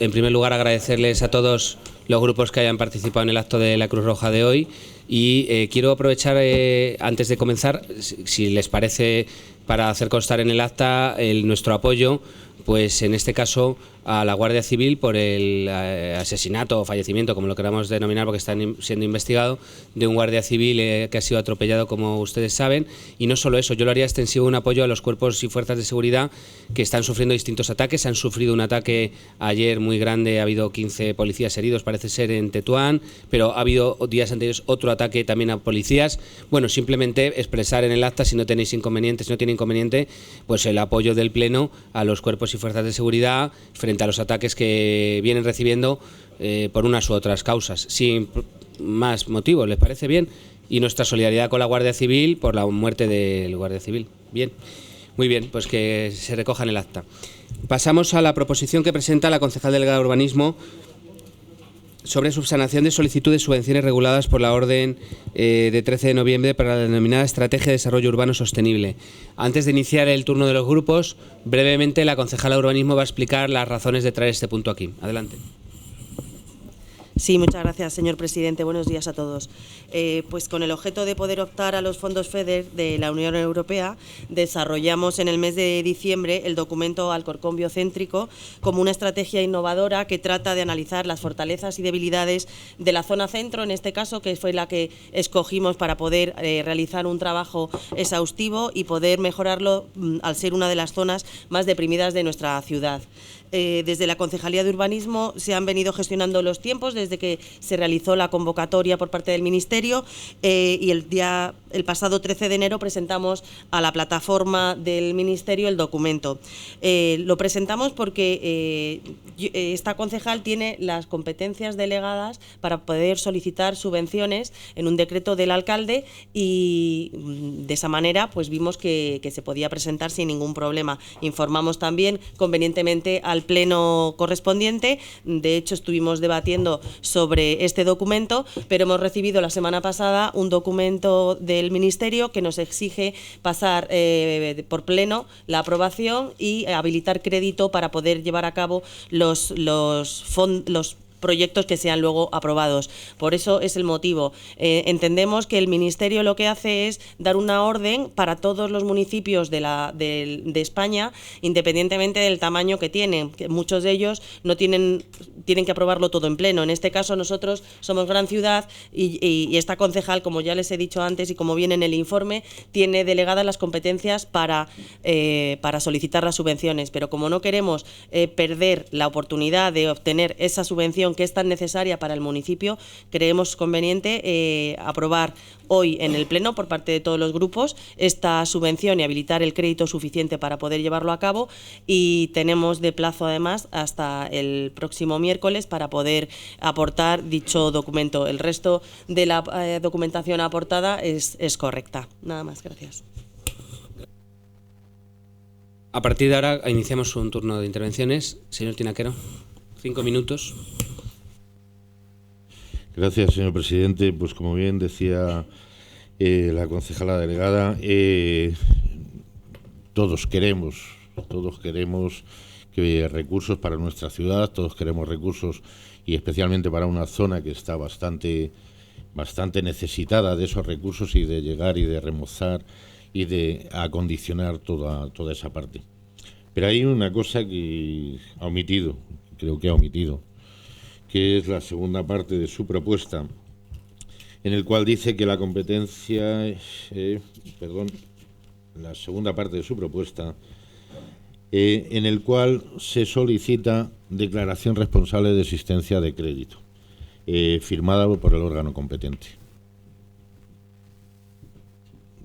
En primer lugar, agradecerles a todos los grupos que hayan participado en el acto de la Cruz Roja de hoy y quiero aprovechar, antes de comenzar, si les parece, para hacer constar en el acta nuestro apoyo, pues en este caso a la Guardia Civil por el asesinato o fallecimiento, como lo queramos denominar, porque está siendo investigado, de un guardia civil que ha sido atropellado, como ustedes saben. Y no solo eso, yo lo haría extensivo un apoyo a los cuerpos y fuerzas de seguridad que están sufriendo distintos ataques. Han sufrido un ataque ayer muy grande, ha habido 15 policías heridos, parece ser, en Tetuán, pero ha habido días anteriores otro ataque también a policías. Bueno, simplemente expresar en el acta, si no tenéis inconvenientes, si no tiene inconveniente, pues el apoyo del Pleno a los cuerpos y fuerzas de seguridad frente a los ataques que vienen recibiendo por unas u otras causas. Sin más motivos, ¿les parece bien? Y nuestra solidaridad con la Guardia Civil por la muerte del Guardia Civil. Bien, muy bien, pues que se recoja en el acta. Pasamos a la proposición que presenta la concejal delegada de Urbanismo sobre subsanación de solicitudes de subvenciones reguladas por la orden de 13 de noviembre para la denominada Estrategia de Desarrollo Urbano Sostenible. Antes de iniciar el turno de los grupos, brevemente la concejala de Urbanismo va a explicar las razones de traer este punto aquí. Adelante. Sí, muchas gracias, señor presidente. Buenos días a todos. Pues con el objeto de poder optar a los fondos FEDER de la Unión Europea, desarrollamos en el mes de diciembre el documento Alcorcón Biocéntrico como una estrategia innovadora que trata de analizar las fortalezas y debilidades de la zona centro, en este caso, que fue la que escogimos para poder realizar un trabajo exhaustivo y poder mejorarlo al ser una de las zonas más deprimidas de nuestra ciudad. Desde la Concejalía de Urbanismo se han venido gestionando los tiempos desde que se realizó la convocatoria por parte del Ministerio y el pasado 13 de enero presentamos a la plataforma del Ministerio el documento. Lo presentamos porque esta concejal tiene las competencias delegadas para poder solicitar subvenciones en un decreto del alcalde y de esa manera pues vimos que se podía presentar sin ningún problema. Informamos también convenientemente al Pleno correspondiente. De hecho, estuvimos debatiendo sobre este documento, pero hemos recibido la semana pasada un documento del Ministerio que nos exige pasar por Pleno la aprobación y habilitar crédito para poder llevar a cabo los proyectos que sean luego aprobados. Por eso es el motivo. Entendemos que el Ministerio lo que hace es dar una orden para todos los municipios de España, independientemente del tamaño que tienen, que muchos de ellos no tienen que aprobarlo todo en pleno. En este caso nosotros somos gran ciudad y esta concejal, como ya les he dicho antes y como viene en el informe, tiene delegadas las competencias para solicitar las subvenciones, pero como no queremos perder la oportunidad de obtener esa subvención que es tan necesaria para el municipio, creemos conveniente aprobar hoy en el Pleno por parte de todos los grupos esta subvención y habilitar el crédito suficiente para poder llevarlo a cabo, y tenemos de plazo además hasta el próximo miércoles para poder aportar dicho documento. El resto de la documentación aportada es correcta. Nada más, gracias. A partir de ahora iniciamos un turno de intervenciones. Señor Tinaquero, 5 minutos. Gracias, señor presidente. Pues como bien decía la concejala delegada, todos queremos que recursos para nuestra ciudad, todos queremos recursos y especialmente para una zona que está bastante necesitada de esos recursos y de llegar y de remozar y de acondicionar toda esa parte. Pero hay una cosa que creo que ha omitido, que es la segunda parte de su propuesta, en el cual dice que la competencia, la segunda parte de su propuesta, en el cual se solicita declaración responsable de existencia de crédito, firmada por el órgano competente.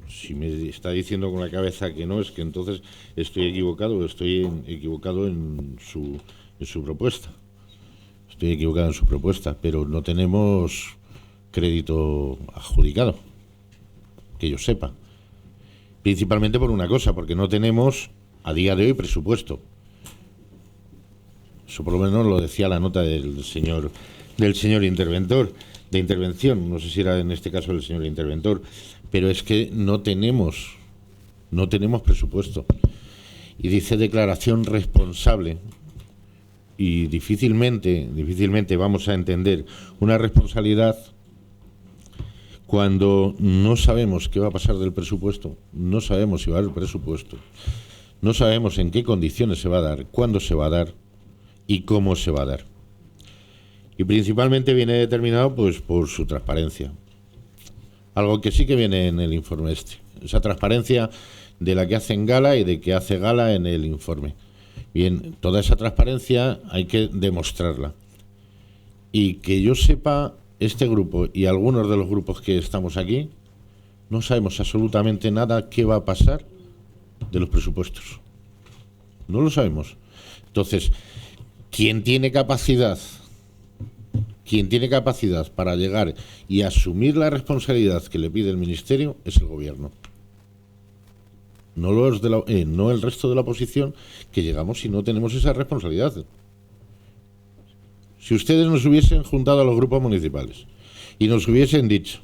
Si me está diciendo con la cabeza que no, es que entonces estoy equivocado en su propuesta. Estoy equivocado en su propuesta, pero no tenemos crédito adjudicado, que yo sepa. Principalmente por una cosa, porque no tenemos a día de hoy presupuesto. Eso por lo menos lo decía la nota del señor intervención, no sé si era en este caso el señor interventor, pero es que no tenemos presupuesto. Y dice declaración responsable y difícilmente vamos a entender una responsabilidad cuando no sabemos qué va a pasar del presupuesto, no sabemos si va a haber presupuesto, no sabemos en qué condiciones se va a dar, cuándo se va a dar y cómo se va a dar. Y principalmente viene determinado pues por su transparencia. Algo que sí que viene en el informe esa transparencia de la que hacen gala y de que hace gala en el informe. Bien, toda esa transparencia hay que demostrarla. Y que yo sepa, este grupo y algunos de los grupos que estamos aquí, no sabemos absolutamente nada qué va a pasar de los presupuestos. No lo sabemos. Entonces, ¿quién tiene capacidad para llegar y asumir la responsabilidad que le pide el Ministerio es el Gobierno? No no el resto de la oposición, que llegamos y no tenemos esa responsabilidad. Si ustedes nos hubiesen juntado a los grupos municipales y nos hubiesen dicho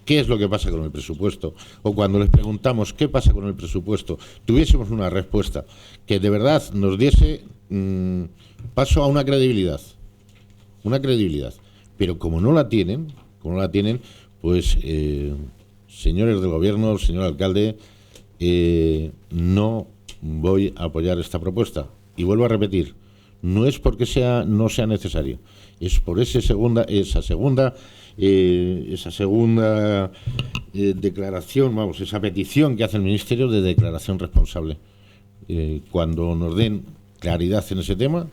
qué es lo que pasa con el presupuesto, o cuando les preguntamos qué pasa con el presupuesto, tuviésemos una respuesta que de verdad nos diese paso a una credibilidad. Pero como no la tienen, pues señores del Gobierno, señor alcalde, no voy a apoyar esta propuesta. Y vuelvo a repetir, no es porque no sea necesario, es por esa segunda declaración, esa petición que hace el Ministerio de declaración responsable. Cuando nos den claridad en ese tema,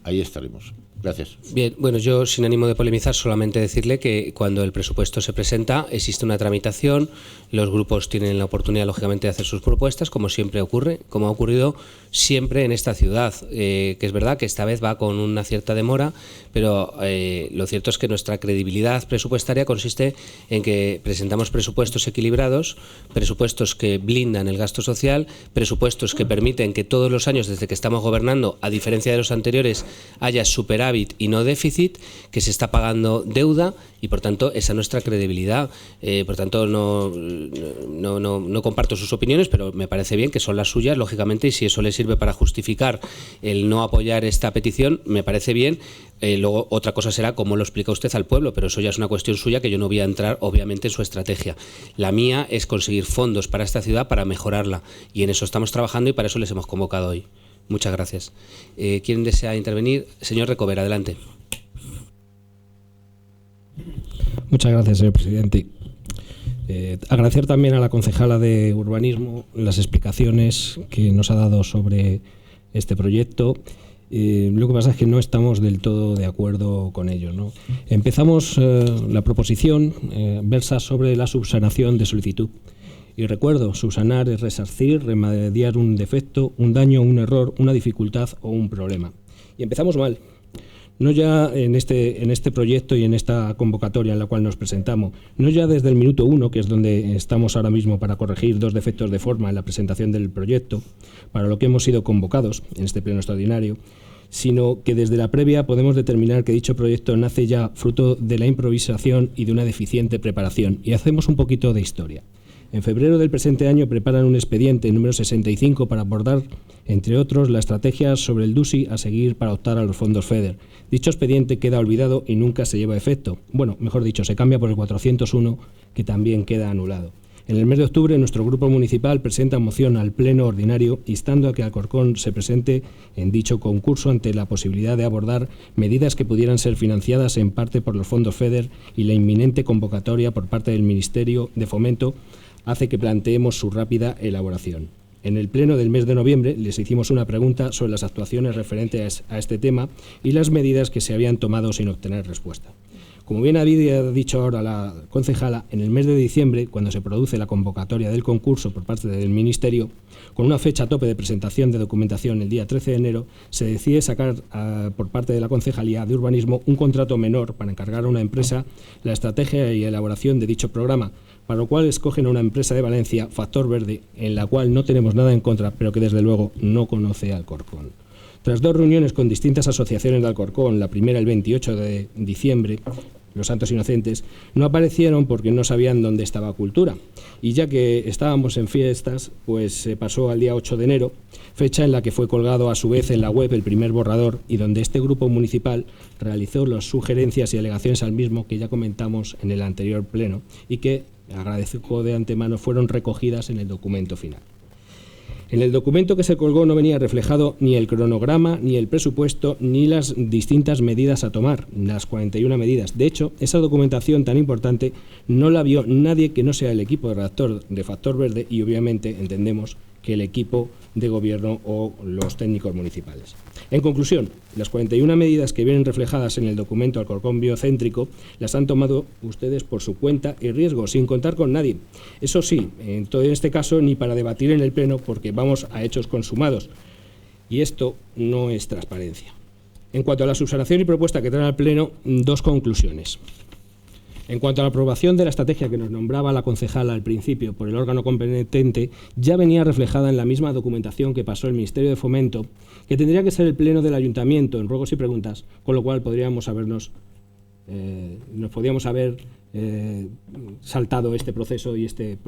ahí estaremos. Gracias. Bien, bueno, yo sin ánimo de polemizar, solamente decirle que cuando el presupuesto se presenta existe una tramitación, los grupos tienen la oportunidad, lógicamente, de hacer sus propuestas, como siempre ocurre, como ha ocurrido siempre en esta ciudad, que es verdad que esta vez va con una cierta demora, pero lo cierto es que nuestra credibilidad presupuestaria consiste en que presentamos presupuestos equilibrados, presupuestos que blindan el gasto social, presupuestos que permiten que todos los años desde que estamos gobernando, a diferencia de los anteriores, haya superávit y no déficit, que se está pagando deuda y por tanto esa es nuestra credibilidad. Por tanto no comparto sus opiniones, pero me parece bien que son las suyas, lógicamente, y si eso le sirve para justificar el no apoyar esta petición, me parece bien. Luego otra cosa será cómo lo explica usted al pueblo, pero eso ya es una cuestión suya que yo no voy a entrar obviamente en su estrategia. La mía es conseguir fondos para esta ciudad para mejorarla y en eso estamos trabajando y para eso les hemos convocado hoy. Muchas gracias. ¿Quién desea intervenir? Señor Recober, adelante. Muchas gracias, señor presidente. Agradecer también a la concejala de Urbanismo las explicaciones que nos ha dado sobre este proyecto. Lo que pasa es que no estamos del todo de acuerdo con ello, ¿no? Empezamos, la proposición versa sobre la subsanación de solicitud. Y recuerdo, subsanar es resarcir, remediar un defecto, un daño, un error, una dificultad o un problema. Y empezamos mal. No ya en este proyecto y en esta convocatoria en la cual nos presentamos, no ya desde el minuto 1, que es donde estamos ahora mismo para corregir 2 defectos de forma en la presentación del proyecto, para lo que hemos sido convocados en este pleno extraordinario, sino que desde la previa podemos determinar que dicho proyecto nace ya fruto de la improvisación y de una deficiente preparación. Y hacemos un poquito de historia. En febrero del presente año preparan un expediente número 65 para abordar, entre otros, la estrategia sobre el DUSI a seguir para optar a los fondos FEDER. Dicho expediente queda olvidado y nunca se lleva a efecto. Bueno, mejor dicho, se cambia por el 401, que también queda anulado. En el mes de octubre, nuestro grupo municipal presenta moción al Pleno Ordinario instando a que Alcorcón se presente en dicho concurso ante la posibilidad de abordar medidas que pudieran ser financiadas en parte por los fondos FEDER y la inminente convocatoria por parte del Ministerio de Fomento hace que planteemos su rápida elaboración. En el pleno del mes de noviembre les hicimos una pregunta sobre las actuaciones referentes a este tema y las medidas que se habían tomado sin obtener respuesta. Como bien había dicho ahora la concejala, en el mes de diciembre, cuando se produce la convocatoria del concurso por parte del Ministerio, con una fecha tope de presentación de documentación el día 13 de enero, se decide sacar por parte de la Concejalía de Urbanismo un contrato menor para encargar a una empresa la estrategia y elaboración de dicho programa, para lo cual escogen a una empresa de Valencia, Factor Verde, en la cual no tenemos nada en contra, pero que desde luego no conoce Alcorcón. Tras 2 reuniones con distintas asociaciones de Alcorcón, la primera el 28 de diciembre, los santos inocentes, no aparecieron porque no sabían dónde estaba Cultura. Y ya que estábamos en fiestas, pues se pasó al día 8 de enero, fecha en la que fue colgado a su vez en la web el primer borrador y donde este grupo municipal realizó las sugerencias y alegaciones al mismo que ya comentamos en el anterior pleno y que, agradezco de antemano, fueron recogidas en el documento final. En el documento que se colgó no venía reflejado ni el cronograma, ni el presupuesto, ni las distintas medidas a tomar, las 41 medidas. De hecho, esa documentación tan importante no la vio nadie que no sea el equipo de redactor de Factor Verde y, obviamente, entendemos que el equipo de gobierno o los técnicos municipales. En conclusión, las 41 medidas que vienen reflejadas en el documento Alcorcón biocéntrico las han tomado ustedes por su cuenta y riesgo, sin contar con nadie. Eso sí, en todo este caso ni para debatir en el Pleno porque vamos a hechos consumados. Y esto no es transparencia. En cuanto a la subsanación y propuesta que traen al Pleno, dos conclusiones. En cuanto a la aprobación de la estrategia que nos nombraba la concejala al principio por el órgano competente, ya venía reflejada en la misma documentación que pasó el Ministerio de Fomento, que tendría que ser el Pleno del Ayuntamiento en ruegos y preguntas, con lo cual nos podíamos haber saltado este proceso y este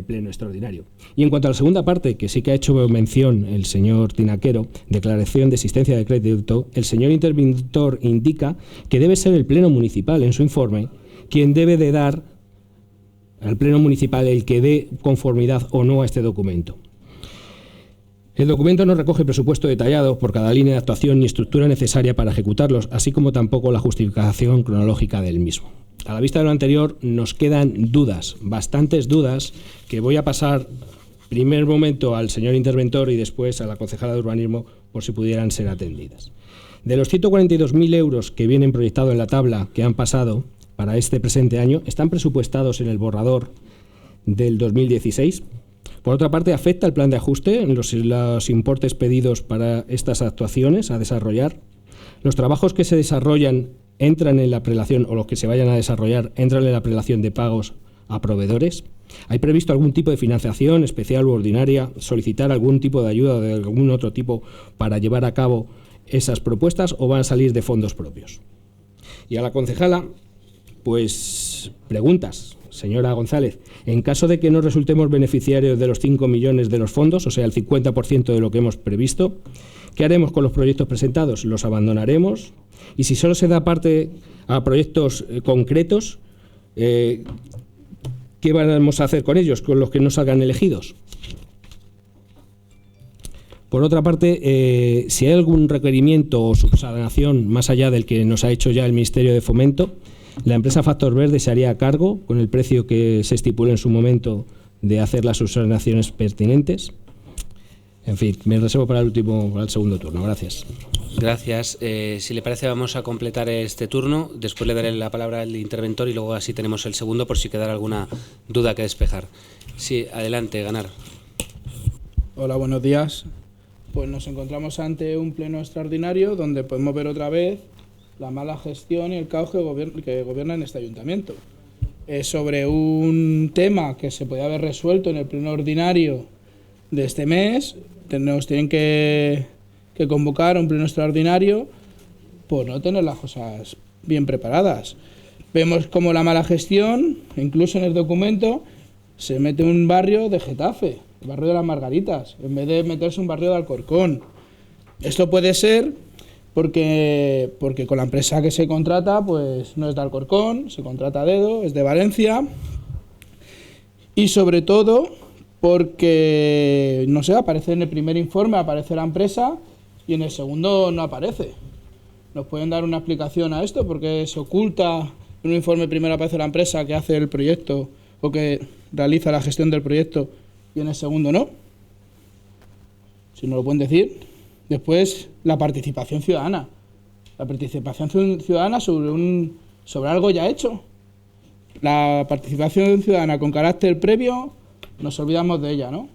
pleno extraordinario. Y en cuanto a la segunda parte, que sí que ha hecho mención el señor Tinaquero, declaración de existencia de crédito, el señor interventor indica que debe ser el Pleno Municipal en su informe quien debe de dar al Pleno Municipal el que dé conformidad o no a este documento. El documento no recoge presupuesto detallado por cada línea de actuación ni estructura necesaria para ejecutarlos, así como tampoco la justificación cronológica del mismo. A la vista de lo anterior, nos quedan dudas, bastantes dudas, que voy a pasar primer momento al señor interventor y después a la concejala de Urbanismo por si pudieran ser atendidas. De los 142.000 euros que vienen proyectados en la tabla que han pasado para este presente año, están presupuestados en el borrador del 2016. Por otra parte, afecta el plan de ajuste en los importes pedidos para estas actuaciones a desarrollar. Los trabajos que se desarrollan entran en la prelación, o los que se vayan a desarrollar entran en la prelación de pagos a proveedores. ¿Hay previsto algún tipo de financiación especial u ordinaria, solicitar algún tipo de ayuda de algún otro tipo para llevar a cabo esas propuestas o van a salir de fondos propios? Y a la concejala, pues preguntas, señora González. En caso de que no resultemos beneficiarios de los 5 millones de los fondos, o sea, el 50% de lo que hemos previsto, ¿qué haremos con los proyectos presentados? ¿Los abandonaremos? Y si solo se da parte a proyectos concretos, ¿qué vamos a hacer con ellos, con los que no salgan elegidos? Por otra parte, si hay algún requerimiento o subsanación más allá del que nos ha hecho ya el Ministerio de Fomento, la empresa Factor Verde se haría cargo con el precio que se estipuló en su momento de hacer las subsanaciones pertinentes. En fin, me reservo para el segundo turno. Gracias. Gracias. Si le parece, vamos a completar este turno. Después le daré la palabra al interventor y luego así tenemos el segundo por si quedara alguna duda que despejar. Sí, adelante, Ganar. Hola, buenos días. Pues nos encontramos ante un pleno extraordinario donde podemos ver otra vez la mala gestión y el caos que gobierna en este ayuntamiento. Sobre un tema que se podía haber resuelto en el pleno ordinario de este mes, nos tienen que convocar a un pleno extraordinario por no tener las cosas bien preparadas. Vemos como la mala gestión, incluso en el documento, se mete un barrio de Getafe, el barrio de las Margaritas, en vez de meterse un barrio de Alcorcón. Esto puede ser porque con la empresa que se contrata, pues no es de Alcorcón, se contrata a dedo, es de Valencia, y sobre todo porque, no sé, aparece en el primer informe, aparece la empresa y en el segundo no aparece. ¿Nos pueden dar una explicación a esto? Porque se oculta en un informe, primero aparece la empresa que hace el proyecto o que realiza la gestión del proyecto y en el segundo no. Si nos lo pueden decir. Después, la participación ciudadana. La participación ciudadana sobre algo ya hecho. La participación ciudadana con carácter previo, nos olvidamos de ella, ¿no?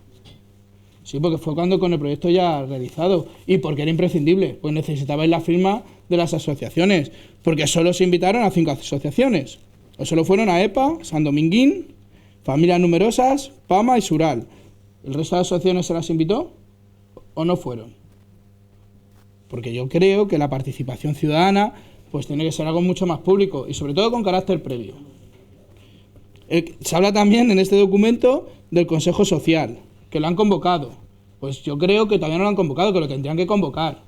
Sí, porque fue cuando con el proyecto ya realizado. ¿Y porque era imprescindible? Pues necesitabais la firma de las asociaciones. Porque solo se invitaron a 5 asociaciones. O solo fueron a EPA, San Dominguín, Familias Numerosas, PAMA y Sural. ¿El resto de asociaciones se las invitó o no fueron? Porque yo creo que la participación ciudadana pues tiene que ser algo mucho más público y sobre todo con carácter previo. Se habla también en este documento del Consejo Social, que lo han convocado. Pues yo creo que todavía no lo han convocado, que lo tendrían que convocar.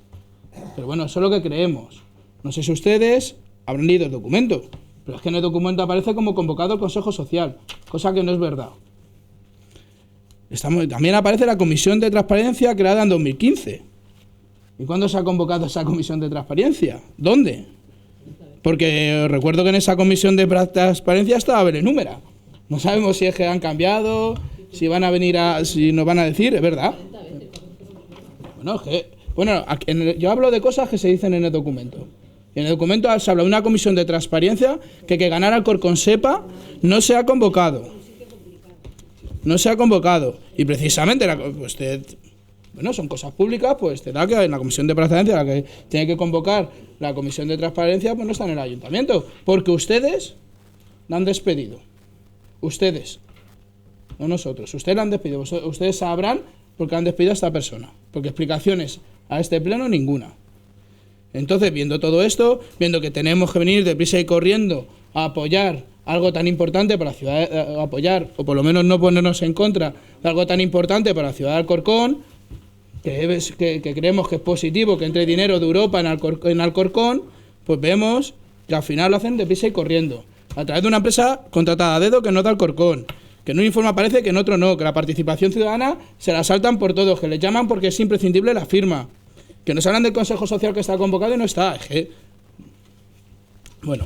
Pero bueno, eso es lo que creemos. No sé si ustedes habrán leído el documento, pero es que en el documento aparece como convocado el Consejo Social, cosa que no es verdad. También aparece la Comisión de Transparencia creada en 2015. ¿Y cuándo se ha convocado esa Comisión de Transparencia? ¿Dónde? Porque recuerdo que en esa Comisión de Transparencia estaba Belenúmera. No sabemos si es que han cambiado, si van a venir si nos van a decir, es verdad. Yo hablo de cosas que se dicen en el documento. En el documento se habla de una comisión de transparencia que ganar Alcorcón sepa no se ha convocado. No se ha convocado. Y precisamente, son cosas públicas, pues tendrá que en la comisión de transparencia, la que tiene que convocar la comisión de transparencia, pues no está en el ayuntamiento. Porque ustedes la han despedido. Ustedes. No nosotros. Ustedes la han despedido. Ustedes sabrán por qué han despedido a esta persona. Porque explicaciones a este pleno ninguna. Entonces, viendo todo esto, viendo que tenemos que venir deprisa y corriendo a apoyar algo tan importante para la ciudad, apoyar, o por lo menos no ponernos en contra de algo tan importante para la ciudad de Alcorcón, que creemos que es positivo que entre dinero de Europa en Alcorcón, pues vemos que al final lo hacen deprisa y corriendo, a través de una empresa contratada a dedo que no da Alcorcón, que en un informe aparece que en otro no, que la participación ciudadana se la saltan por todos, que le llaman porque es imprescindible la firma, que nos hablan del Consejo Social que está convocado y no está. Bueno,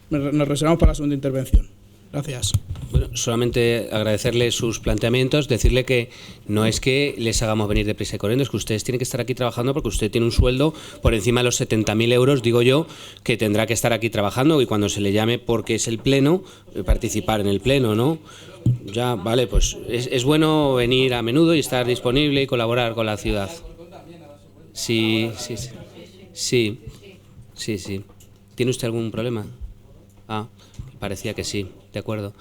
nos reservamos para la segunda intervención. Gracias. Bueno, solamente agradecerle sus planteamientos, decirle que no es que les hagamos venir deprisa y corriendo, es que ustedes tienen que estar aquí trabajando porque usted tiene un sueldo por encima de los 70.000 euros, digo yo, que tendrá que estar aquí trabajando y cuando se le llame porque es el pleno, participar en el pleno, ¿no? Ya, vale, pues es bueno venir a menudo y estar disponible y colaborar con la ciudad. Sí. ¿Tiene usted algún problema? Parecía que sí, de acuerdo.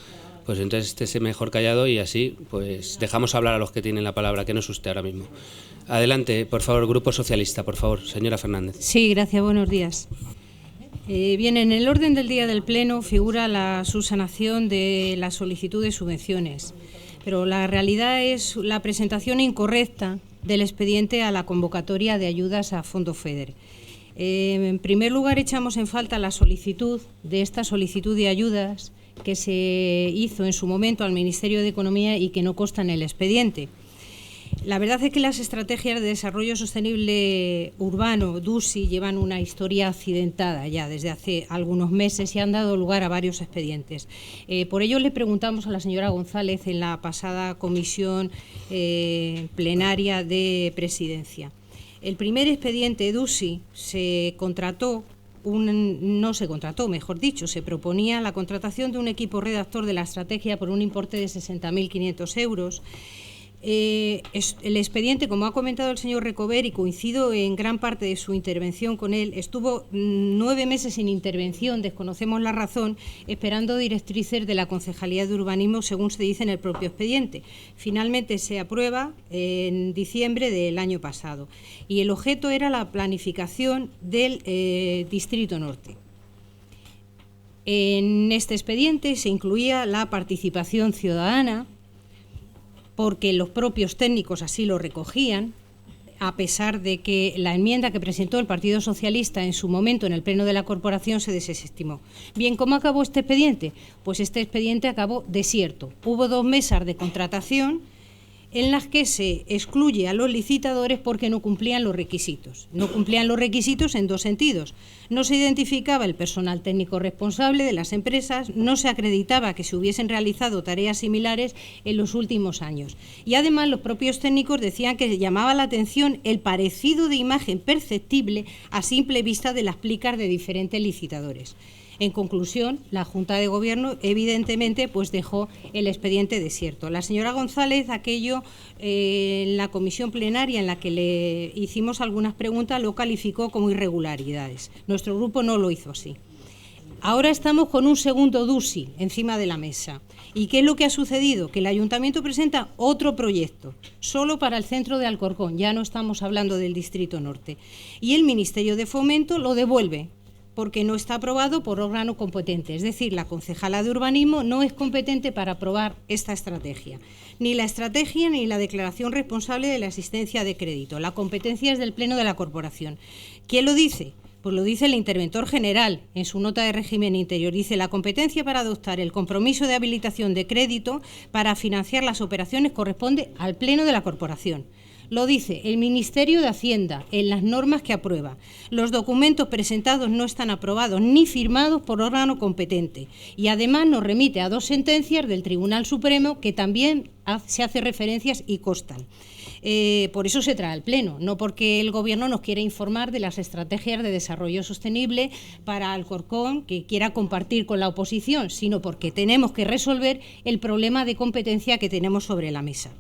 Pues entonces estése mejor callado y así pues dejamos hablar a los que tienen la palabra, que no es usted ahora mismo. Adelante, por favor, Grupo Socialista, por favor, señora Fernández. Sí, gracias, buenos días. Bien, en el orden del día del Pleno figura la subsanación de la solicitud de subvenciones, pero la realidad es la presentación incorrecta del expediente a la convocatoria de ayudas a Fondo FEDER. En primer lugar, echamos en falta la solicitud de ayudas que se hizo en su momento al Ministerio de Economía y que no consta en el expediente. La verdad es que las estrategias de desarrollo sostenible urbano, DUSI, llevan una historia accidentada ya desde hace algunos meses y han dado lugar a varios expedientes. Por ello le preguntamos a la señora González en la pasada comisión plenaria de Presidencia. El primer expediente DUSI se proponía la contratación de un equipo redactor de la estrategia por un importe de 60.500 euros. El expediente, como ha comentado el señor Recover, y coincido en gran parte de su intervención con él, estuvo 9 meses sin intervención, desconocemos la razón, esperando directrices de la Concejalía de Urbanismo, según se dice en el propio expediente. Finalmente se aprueba en diciembre del año pasado y el objeto era la planificación del Distrito Norte. En este expediente se incluía la participación ciudadana, porque los propios técnicos así lo recogían, a pesar de que la enmienda que presentó el Partido Socialista en su momento en el Pleno de la Corporación se desestimó. Bien, ¿cómo acabó este expediente? Pues este expediente acabó desierto. Hubo 2 mesas de contratación en las que se excluye a los licitadores porque no cumplían los requisitos. No cumplían los requisitos en 2 sentidos. No se identificaba el personal técnico responsable de las empresas, no se acreditaba que se hubiesen realizado tareas similares en los últimos años. Y además los propios técnicos decían que llamaba la atención el parecido de imagen perceptible a simple vista de las plicas de diferentes licitadores. En conclusión, la Junta de Gobierno evidentemente pues dejó el expediente desierto. La señora González, en la comisión plenaria en la que le hicimos algunas preguntas, lo calificó como irregularidades. Nuestro grupo no lo hizo así. Ahora estamos con un segundo DUSI encima de la mesa. ¿Y qué es lo que ha sucedido? Que el Ayuntamiento presenta otro proyecto, solo para el centro de Alcorcón, ya no estamos hablando del Distrito Norte. Y el Ministerio de Fomento lo devuelve porque no está aprobado por órgano competente. Es decir, la concejala de urbanismo no es competente para aprobar esta estrategia. Ni la estrategia ni la declaración responsable de la asistencia de crédito. La competencia es del Pleno de la Corporación. ¿Quién lo dice? Pues lo dice el interventor general en su nota de régimen interior. Dice: la competencia para adoptar el compromiso de habilitación de crédito para financiar las operaciones corresponde al Pleno de la Corporación. Lo dice el Ministerio de Hacienda en las normas que aprueba. Los documentos presentados no están aprobados ni firmados por órgano competente. Y además nos remite a 2 sentencias del Tribunal Supremo que también se hace referencias y constan. Por eso se trae al Pleno, no porque el Gobierno nos quiera informar de las estrategias de desarrollo sostenible para Alcorcón que quiera compartir con la oposición, sino porque tenemos que resolver el problema de competencia que tenemos sobre la mesa.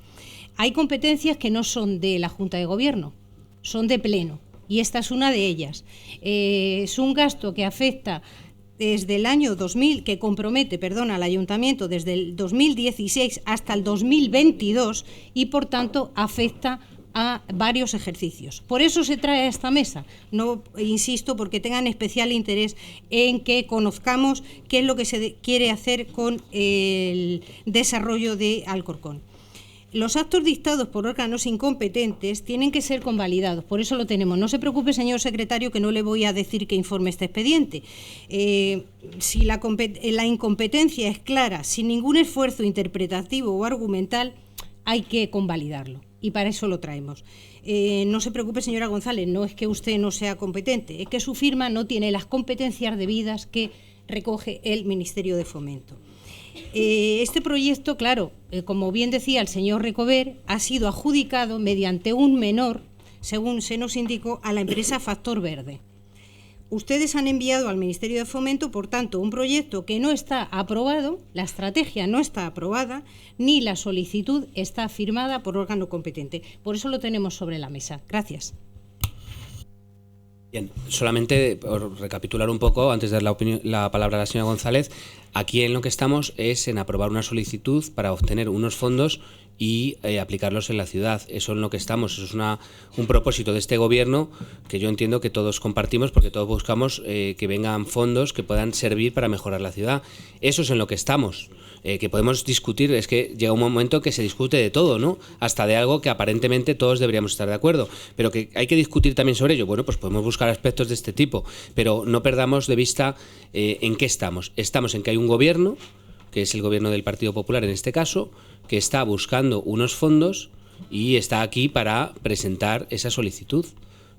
Hay competencias que no son de la Junta de Gobierno, son de Pleno, y esta es una de ellas. Es un gasto que afecta desde el año 2000, que compromete, al Ayuntamiento desde el 2016 hasta el 2022 y, por tanto, afecta a varios ejercicios. Por eso se trae a esta mesa. No, insisto, porque tengan especial interés en que conozcamos qué es lo que se quiere hacer con el desarrollo de Alcorcón. Los actos dictados por órganos incompetentes tienen que ser convalidados, por eso lo tenemos. No se preocupe, señor secretario, que no le voy a decir que informe este expediente. Si la incompetencia es clara, sin ningún esfuerzo interpretativo o argumental, hay que convalidarlo, y para eso lo traemos. No se preocupe, señora González, no es que usted no sea competente, es que su firma no tiene las competencias debidas que recoge el Ministerio de Fomento. Este proyecto, claro, como bien decía el señor Recover, ha sido adjudicado mediante un menor, según se nos indicó, a la empresa Factor Verde. Ustedes han enviado al Ministerio de Fomento, por tanto, un proyecto que no está aprobado, la estrategia no está aprobada, ni la solicitud está firmada por órgano competente. Por eso lo tenemos sobre la mesa. Gracias. Bien, solamente por recapitular un poco, antes de dar la palabra a la señora González, aquí en lo que estamos es en aprobar una solicitud para obtener unos fondos y aplicarlos en la ciudad. Eso en lo que estamos, eso es un propósito de este Gobierno que yo entiendo que todos compartimos, porque todos buscamos que vengan fondos que puedan servir para mejorar la ciudad. Eso es en lo que estamos. Que podemos discutir, es que llega un momento que se discute de todo, ¿no? Hasta de algo que aparentemente todos deberíamos estar de acuerdo, pero que hay que discutir también sobre ello. Bueno, pues podemos buscar aspectos de este tipo, pero no perdamos de vista en qué estamos. Estamos en que hay un Gobierno, que es el Gobierno del Partido Popular en este caso, que está buscando unos fondos y está aquí para presentar esa solicitud.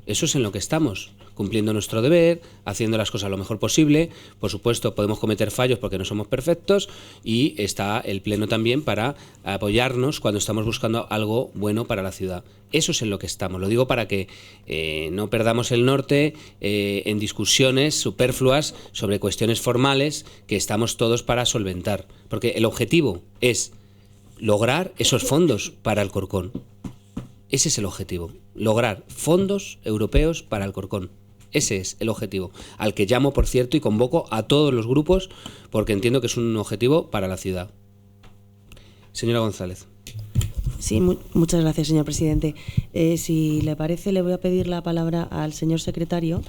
Eso es en lo que estamos, cumpliendo nuestro deber, haciendo las cosas lo mejor posible. Por supuesto, podemos cometer fallos porque no somos perfectos, y está el Pleno también para apoyarnos cuando estamos buscando algo bueno para la ciudad. Eso es en lo que estamos. Lo digo para que no perdamos el norte en discusiones superfluas sobre cuestiones formales que estamos todos para solventar. Porque el objetivo es lograr esos fondos para Alcorcón. Ese es el objetivo, lograr fondos europeos para Alcorcón. Ese es el objetivo, al que llamo, por cierto, y convoco a todos los grupos, porque entiendo que es un objetivo para la ciudad. Señora González. Sí, muchas gracias, señor presidente. Si le parece, le voy a pedir la palabra al señor secretario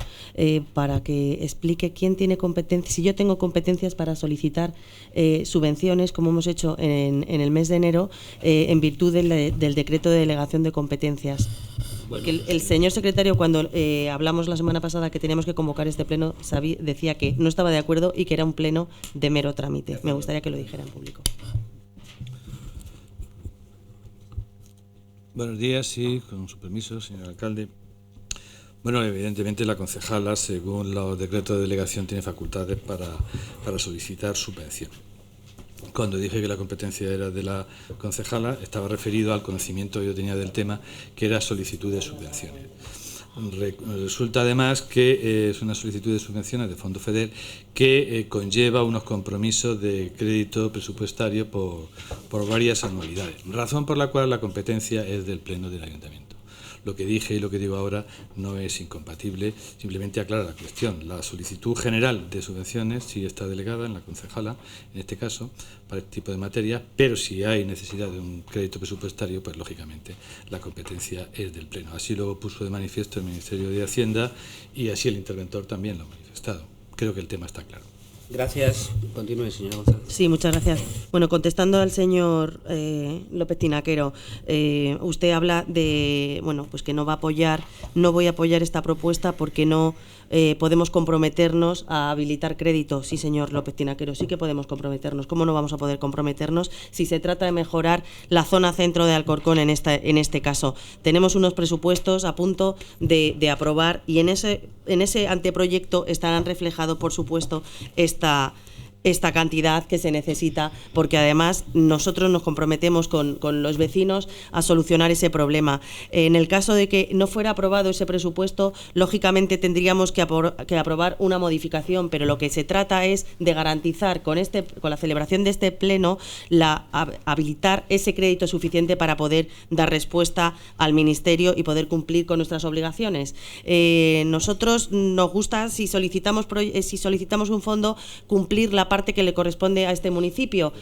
para que explique quién tiene competencias, si yo tengo competencias para solicitar subvenciones, como hemos hecho en el mes de enero, en virtud del decreto de delegación de competencias. Porque el señor secretario, cuando hablamos la semana pasada que teníamos que convocar este pleno, decía que no estaba de acuerdo y que era un pleno de mero trámite. Me gustaría que lo dijera en público. Buenos días, sí, con su permiso, señor alcalde. Bueno, evidentemente la concejala, según los decretos de delegación, tiene facultades para solicitar subvención. Cuando dije que la competencia era de la concejala, estaba referido al conocimiento que yo tenía del tema, que era solicitud de subvenciones. Resulta además que es una solicitud de subvenciones de Fondo FEDER que conlleva unos compromisos de crédito presupuestario por varias anualidades, razón por la cual la competencia es del Pleno del Ayuntamiento. Lo que dije y lo que digo ahora no es incompatible, simplemente aclara la cuestión. La solicitud general de subvenciones sí está delegada en la concejala, en este caso, para este tipo de materias, pero si hay necesidad de un crédito presupuestario, pues lógicamente la competencia es del Pleno. Así lo puso de manifiesto el Ministerio de Hacienda y así el interventor también lo ha manifestado. creo que el tema está claro. Gracias. Continúe, señora González. Sí, muchas gracias. Bueno, contestando al señor López Tinaquero, usted habla de, bueno, pues que no voy a apoyar esta propuesta porque no podemos comprometernos a habilitar crédito. Sí, señor López Tinaquero, sí que podemos comprometernos. ¿Cómo no vamos a poder comprometernos si se trata de mejorar la zona centro de Alcorcón en este caso? Tenemos unos presupuestos a punto de aprobar y en ese anteproyecto estarán reflejados, por supuesto, esta cantidad que se necesita, porque además nosotros nos comprometemos con los vecinos a solucionar ese problema. En el caso de que no fuera aprobado ese presupuesto, lógicamente tendríamos que aprobar una modificación, pero lo que se trata es de garantizar con la celebración de este pleno habilitar ese crédito suficiente para poder dar respuesta al Ministerio y poder cumplir con nuestras obligaciones. Nosotros nos gusta, si solicitamos un fondo, cumplir la parte que le corresponde a este municipio.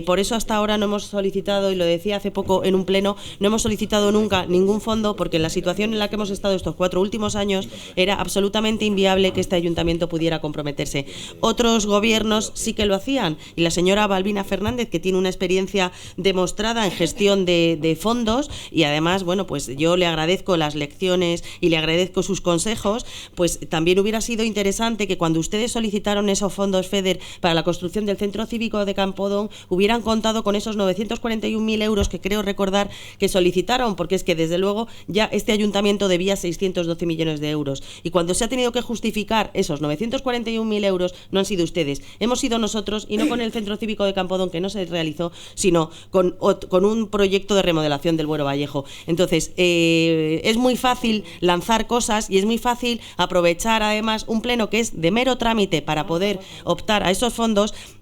Por eso hasta ahora no hemos solicitado, y lo decía hace poco en un pleno, no hemos solicitado nunca ningún fondo, porque en la situación en la que hemos estado estos 4 últimos años era absolutamente inviable que este ayuntamiento pudiera comprometerse. Otros gobiernos sí que lo hacían, y la señora Balbina Fernández, que tiene una experiencia demostrada en gestión de fondos, y además, bueno, pues yo le agradezco las lecciones y le agradezco sus consejos, pues también hubiera sido interesante que cuando ustedes solicitaron esos fondos FEDER para la construcción del Centro Cívico de Campodón hubieran contado con esos 941.000 euros que creo recordar que solicitaron, porque es que desde luego ya este ayuntamiento debía 612 millones de euros, y cuando se ha tenido que justificar esos 941.000 euros no han sido ustedes, hemos sido nosotros, y no con el Centro Cívico de Campodón, que no se realizó, sino con un proyecto de remodelación del Buero Vallejo. Entonces, es muy fácil lanzar cosas y es muy fácil aprovechar además un pleno que es de mero trámite para poder optar a esos fondos,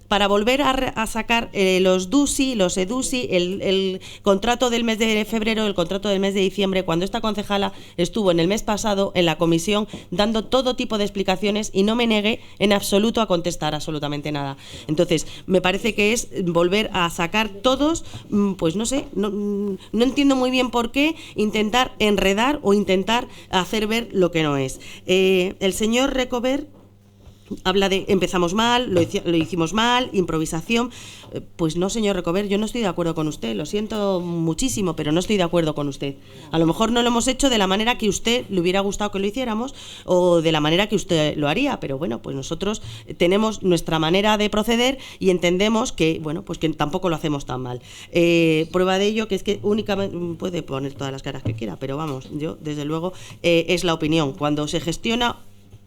para volver a sacar los DUSI, los EDUSI, el contrato del mes de febrero, el contrato del mes de diciembre, cuando esta concejala estuvo en el mes pasado en la comisión dando todo tipo de explicaciones y no me negué en absoluto a contestar absolutamente nada. Entonces, me parece que es volver a sacar todos, pues no sé, no entiendo muy bien por qué intentar enredar o intentar hacer ver lo que no es. El señor Recover habla de empezamos mal, lo hicimos mal, improvisación. Pues no, señor Recover, yo no estoy de acuerdo con usted, lo siento muchísimo, pero no estoy de acuerdo con usted. A lo mejor no lo hemos hecho de la manera que a usted le hubiera gustado que lo hiciéramos o de la manera que usted lo haría, pero bueno, pues nosotros tenemos nuestra manera de proceder y entendemos que, bueno, pues que tampoco lo hacemos tan mal. Prueba de ello que es que únicamente, puede poner todas las caras que quiera, pero vamos, yo desde luego es la opinión. Cuando se gestiona,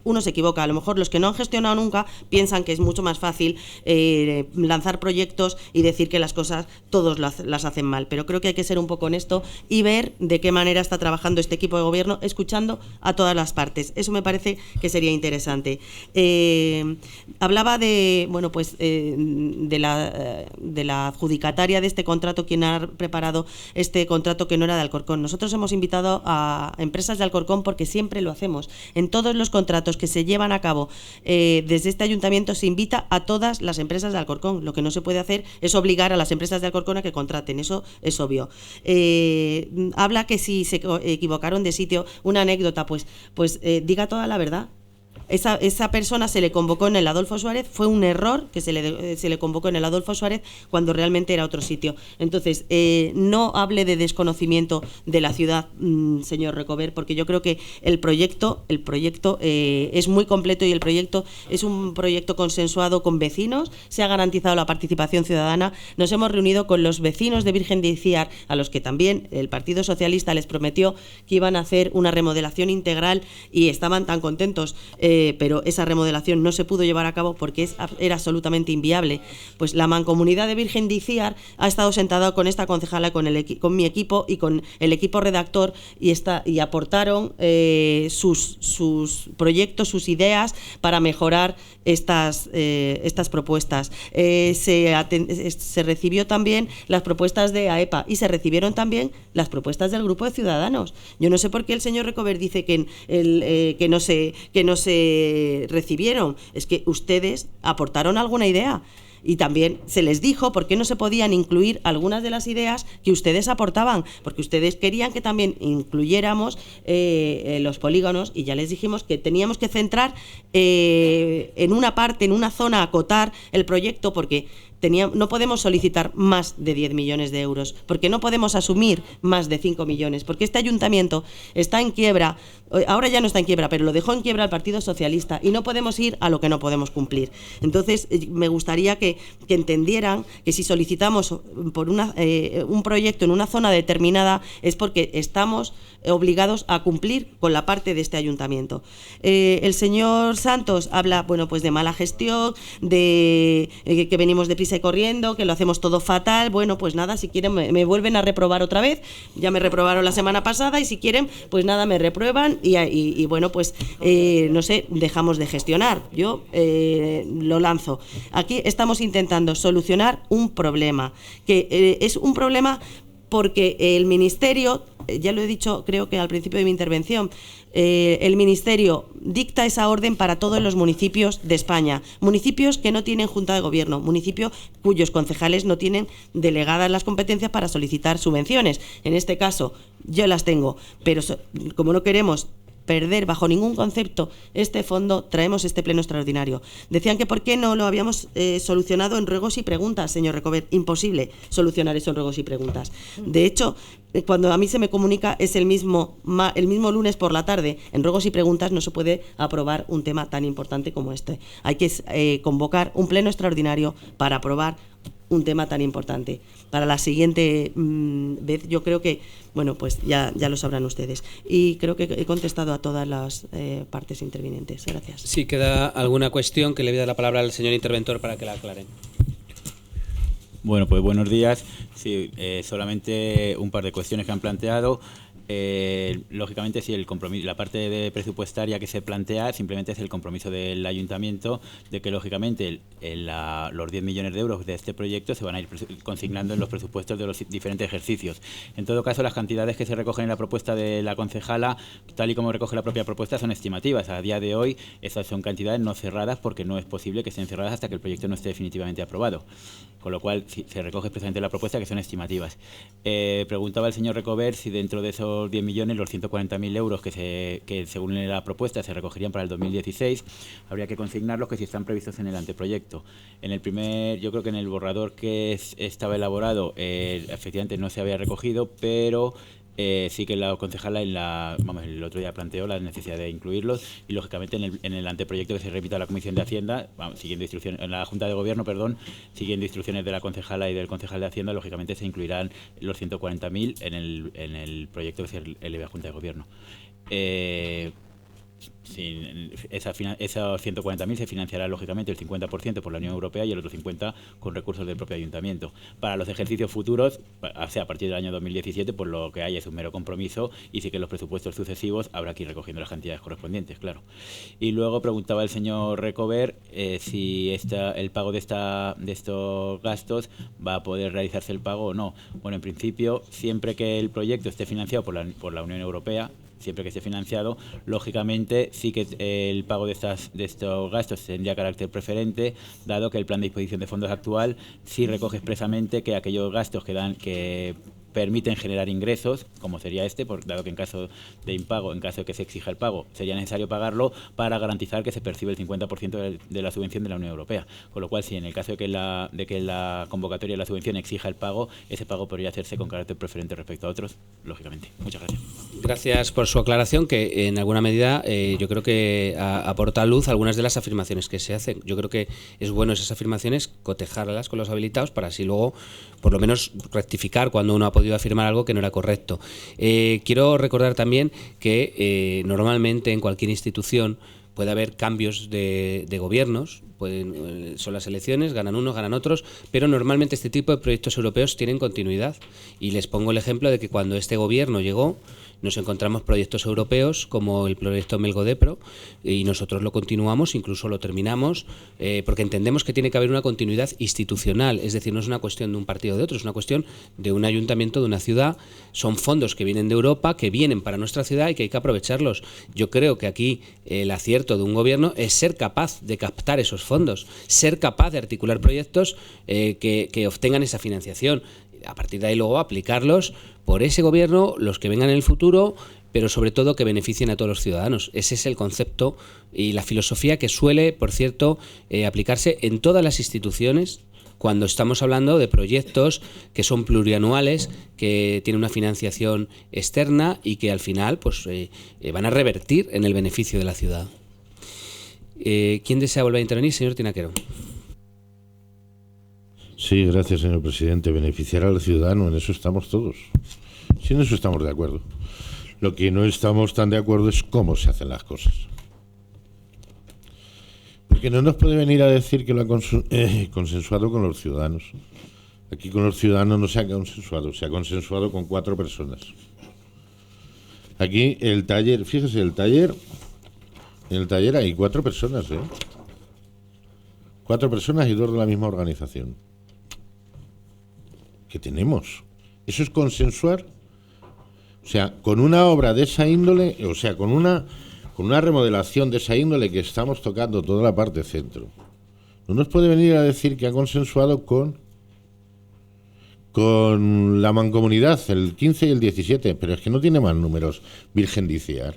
uno se equivoca. A lo mejor los que no han gestionado nunca piensan que es mucho más fácil lanzar proyectos y decir que las cosas todos las hacen mal, pero creo que hay que ser un poco honesto y ver de qué manera está trabajando este equipo de gobierno, escuchando a todas las partes. Eso me parece que sería interesante. Hablaba de, bueno, pues de la adjudicataria de este contrato, quien ha preparado este contrato que no era de Alcorcón. Nosotros hemos invitado a empresas de Alcorcón porque siempre lo hacemos. En todos los contratos que se llevan a cabo desde este ayuntamiento se invita a todas las empresas de Alcorcón. Lo que no se puede hacer es obligar a las empresas de Alcorcón a que contraten, eso es obvio. Habla que si se equivocaron de sitio, una anécdota, pues diga toda la verdad. Esa persona se le convocó en el Adolfo Suárez, fue un error que se le convocó en el Adolfo Suárez cuando realmente era otro sitio. Entonces, no hable de desconocimiento de la ciudad, señor Recover, porque yo creo que el proyecto es muy completo y el proyecto es un proyecto consensuado con vecinos, se ha garantizado la participación ciudadana, nos hemos reunido con los vecinos de Virgen de Iciar, a los que también el Partido Socialista les prometió que iban a hacer una remodelación integral y estaban tan contentos, pero esa remodelación no se pudo llevar a cabo porque era absolutamente inviable. Pues la Mancomunidad de Virgen de Iciar ha estado sentada con esta concejala, con mi equipo y con el equipo redactor y aportaron sus proyectos, sus ideas para mejorar estas propuestas. Se recibió también las propuestas de AEPA y se recibieron también las propuestas del Grupo de Ciudadanos. Yo no sé por qué el señor Recover dice que no se recibieron. Es que ustedes aportaron alguna idea. Y también se les dijo por qué no se podían incluir algunas de las ideas que ustedes aportaban, porque ustedes querían que también incluyéramos los polígonos, y ya les dijimos que teníamos que centrar en una parte, en una zona, acotar el proyecto, porque no podemos solicitar más de 10 millones de euros, porque no podemos asumir más de 5 millones, porque este ayuntamiento está en quiebra, ahora ya no está en quiebra, pero lo dejó en quiebra el Partido Socialista, y no podemos ir a lo que no podemos cumplir. Entonces, me gustaría que entendieran que si solicitamos por un proyecto en una zona determinada es porque estamos obligados a cumplir con la parte de este ayuntamiento. El señor Santos habla, bueno, pues de mala gestión, de que venimos deprisa y corriendo, que lo hacemos todo fatal. Bueno, pues nada, si quieren me vuelven a reprobar otra vez. Ya me reprobaron la semana pasada, y si quieren, pues nada, me reprueban y bueno, pues no sé, dejamos de gestionar. Yo lo lanzo. Aquí estamos intentando solucionar un problema, que es un problema porque el Ministerio, ya lo he dicho creo que al principio de mi intervención, el Ministerio dicta esa orden para todos los municipios de España, municipios que no tienen Junta de Gobierno, municipios cuyos concejales no tienen delegadas las competencias para solicitar subvenciones. En este caso yo las tengo, pero como no queremos perder bajo ningún concepto este fondo, traemos este pleno extraordinario. Decían que por qué no lo habíamos solucionado en ruegos y preguntas, señor Recober. Imposible solucionar eso en ruegos y preguntas. De hecho, cuando a mí se me comunica es el mismo lunes por la tarde. En ruegos y preguntas no se puede aprobar un tema tan importante como este. Hay que convocar un pleno extraordinario para aprobar un tema tan importante. Para la siguiente vez, yo creo que, bueno, pues ya lo sabrán ustedes. Y creo que he contestado a todas las partes intervinientes. Gracias. Si queda alguna cuestión, que le voy a dar la palabra al señor interventor para que la aclaren. Bueno, pues buenos días. Sí, solamente un par de cuestiones que han planteado. Lógicamente, si el compromiso, la parte presupuestaria que se plantea simplemente es el compromiso del ayuntamiento de que, lógicamente, los 10 millones de euros de este proyecto se van a ir consignando en los presupuestos de los diferentes ejercicios. En todo caso, las cantidades que se recogen en la propuesta de la concejala, tal y como recoge la propia propuesta, son estimativas. A día de hoy, esas son cantidades no cerradas, porque no es posible que estén cerradas hasta que el proyecto no esté definitivamente aprobado. Con lo cual, se recoge expresamente en la propuesta que son estimativas. Preguntaba el señor Recober si dentro de esos 10 millones, los 140.000 euros que según la propuesta se recogerían para el 2016, habría que consignarlos, que si están previstos en el anteproyecto. Yo creo que en el borrador que estaba elaborado, efectivamente no se había recogido, pero sí que la concejala el otro día planteó la necesidad de incluirlos, y lógicamente en el anteproyecto que se remita a la Comisión de Hacienda, siguiendo instrucciones, en la Junta de Gobierno, siguiendo instrucciones de la concejala y del concejal de Hacienda, lógicamente se incluirán los 140.000 en el proyecto que se eleve a Junta de Gobierno. Esos 140.000 se financiará lógicamente el 50% por la Unión Europea y el otro 50% con recursos del propio ayuntamiento. Para los ejercicios futuros, o sea, a partir del año 2017, pues lo que hay es un mero compromiso, y sí que en los presupuestos sucesivos habrá que ir recogiendo las cantidades correspondientes, claro. Y luego preguntaba el señor Recober si el pago de estos gastos va a poder realizarse el pago o no. Bueno, en principio, siempre que el proyecto esté financiado por la Unión Europea, siempre que esté financiado, lógicamente sí que el pago de estos gastos tendría carácter preferente, dado que el plan de disposición de fondos actual sí recoge expresamente que aquellos gastos que permiten generar ingresos, como sería dado que en caso de impago, en caso de que se exija el pago, sería necesario pagarlo para garantizar que se percibe el 50% de la subvención de la Unión Europea. Con lo cual, si en el caso de que la convocatoria de la subvención exija el pago, ese pago podría hacerse con carácter preferente respecto a otros, lógicamente. Muchas gracias. Gracias por su aclaración, que en alguna medida yo creo que aporta luz a algunas de las afirmaciones que se hacen. Yo creo que es bueno esas afirmaciones cotejarlas con los habilitados para así luego, por lo menos, rectificar cuando uno ha podido afirmar algo que no era correcto. Quiero recordar también que normalmente en cualquier institución puede haber cambios de gobiernos, son las elecciones, ganan unos, ganan otros, pero normalmente este tipo de proyectos europeos tienen continuidad. Y les pongo el ejemplo de que cuando este gobierno llegó, nos encontramos proyectos europeos como el proyecto Melgodepro, y nosotros lo continuamos, incluso lo terminamos, porque entendemos que tiene que haber una continuidad institucional, es decir, no es una cuestión de un partido o de otro, es una cuestión de un ayuntamiento, de una ciudad. Son fondos que vienen de Europa, que vienen para nuestra ciudad y que hay que aprovecharlos. Yo creo que aquí el acierto acierto de un gobierno es ser capaz de captar esos fondos, ser capaz de articular proyectos que obtengan esa financiación. A partir de ahí luego aplicarlos por ese gobierno, los que vengan en el futuro, pero sobre todo que beneficien a todos los ciudadanos. Ese es el concepto y la filosofía que suele, por cierto, aplicarse en todas las instituciones cuando estamos hablando de proyectos que son plurianuales, que tienen una financiación externa y que al final pues van a revertir en el beneficio de la ciudad. ¿Quién desea volver a intervenir? Señor Tinaquero. Sí, gracias, señor presidente. Beneficiar al ciudadano, en eso estamos todos. Sí, en eso estamos de acuerdo. Lo que no estamos tan de acuerdo es cómo se hacen las cosas. Porque no nos puede venir a decir que lo ha consensuado con los ciudadanos. Aquí con los ciudadanos no se ha consensuado con 4 personas. Aquí el taller, fíjese, en el taller hay 4 personas, 4 personas y 2 de la misma organización. ¿Qué tenemos? ¿Eso es consensuar? O sea, con una obra de esa índole, o sea, con una remodelación de esa índole que estamos tocando toda la parte centro, no nos puede venir a decir que ha consensuado con la mancomunidad el 15 y el 17, pero es que no tiene más números, Virgen de Iciar.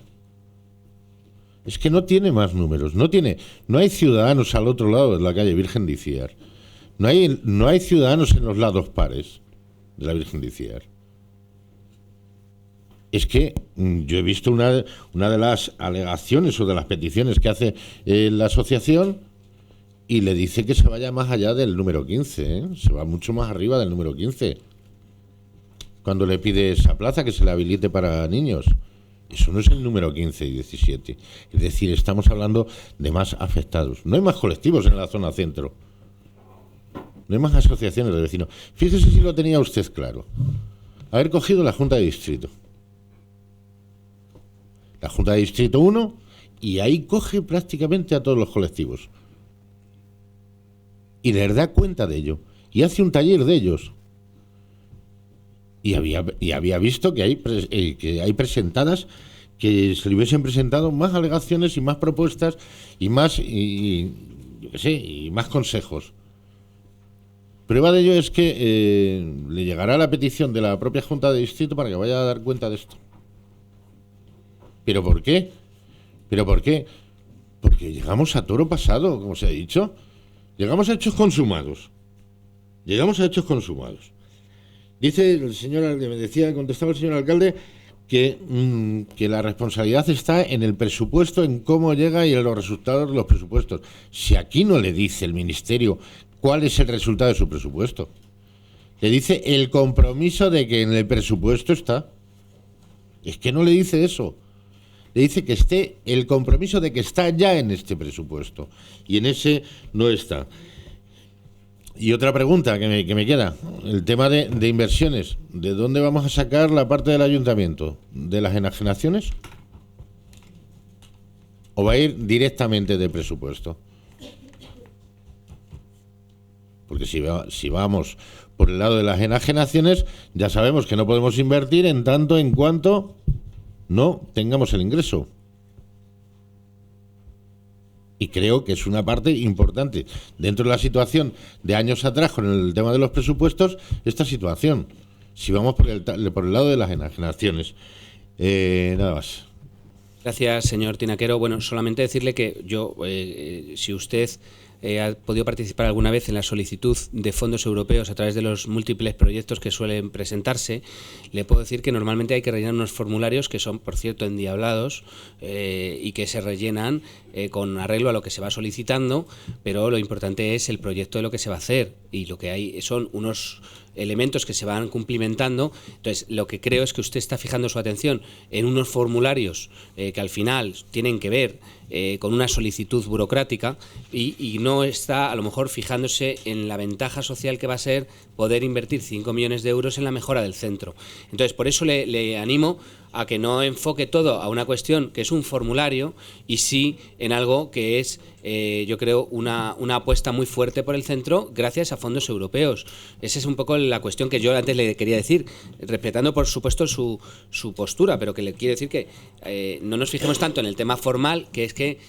Es que no tiene más números, no hay ciudadanos al otro lado de la calle Virgen de Iciar. No hay ciudadanos en los lados pares de la Virgen de Iciar. Es que yo he visto una de las alegaciones o de las peticiones que hace la asociación y le dice que se vaya más allá del número 15, se va mucho más arriba del número 15. Cuando le pide esa plaza que se le habilite para niños. Eso no es el número 15 y 17. Es decir, estamos hablando de más afectados. No hay más colectivos en la zona centro. No hay más asociaciones de vecinos. Fíjese si lo tenía usted claro. Haber cogido la Junta de Distrito. La Junta de Distrito 1, y ahí coge prácticamente a todos los colectivos. Y les da cuenta de ello. Y hace un taller de ellos. Y había visto que hay presentadas, que se le hubiesen presentado más alegaciones y más propuestas y más, yo qué sé, y más consejos. Prueba de ello es que le llegará la petición de la propia Junta de Distrito para que vaya a dar cuenta de esto. ¿Pero por qué? Porque llegamos a toro pasado, como se ha dicho. Llegamos a hechos consumados. Dice el señor, contestaba el señor alcalde que la responsabilidad está en el presupuesto, en cómo llega y en los resultados de los presupuestos. Si aquí no le dice el ministerio cuál es el resultado de su presupuesto, le dice el compromiso de que en el presupuesto está. Es que no le dice eso. Le dice que esté el compromiso de que está ya en este presupuesto. Y en ese no está. Y otra pregunta que me queda. El tema de inversiones. ¿De dónde vamos a sacar la parte del ayuntamiento? ¿De las enajenaciones? ¿O va a ir directamente de presupuesto? Porque si vamos por el lado de las enajenaciones, ya sabemos que no podemos invertir en tanto en cuanto no tengamos el ingreso. Y creo que es una parte importante dentro de la situación de años atrás con el tema de los presupuestos, esta situación. Si vamos por el lado de las enajenaciones. Nada más. Gracias, señor Tinaquero. Bueno, solamente decirle que yo, si usted ha podido participar alguna vez en la solicitud de fondos europeos a través de los múltiples proyectos que suelen presentarse, le puedo decir que normalmente hay que rellenar unos formularios que son, por cierto, endiablados y que se rellenan con arreglo a lo que se va solicitando, pero lo importante es el proyecto de lo que se va a hacer y lo que hay son unos elementos que se van cumplimentando. Entonces, lo que creo es que usted está fijando su atención en unos formularios que al final tienen que ver con una solicitud burocrática y no está a lo mejor fijándose en la ventaja social que va a ser poder invertir 5 millones de euros en la mejora del centro. Entonces, por eso le animo a que no enfoque todo a una cuestión que es un formulario y sí en algo que es, yo creo, una apuesta muy fuerte por el centro gracias a fondos europeos. Esa es un poco la cuestión que yo antes le quería decir, respetando por supuesto su postura, pero que le quiero decir que no nos fijemos tanto en el tema formal, que es que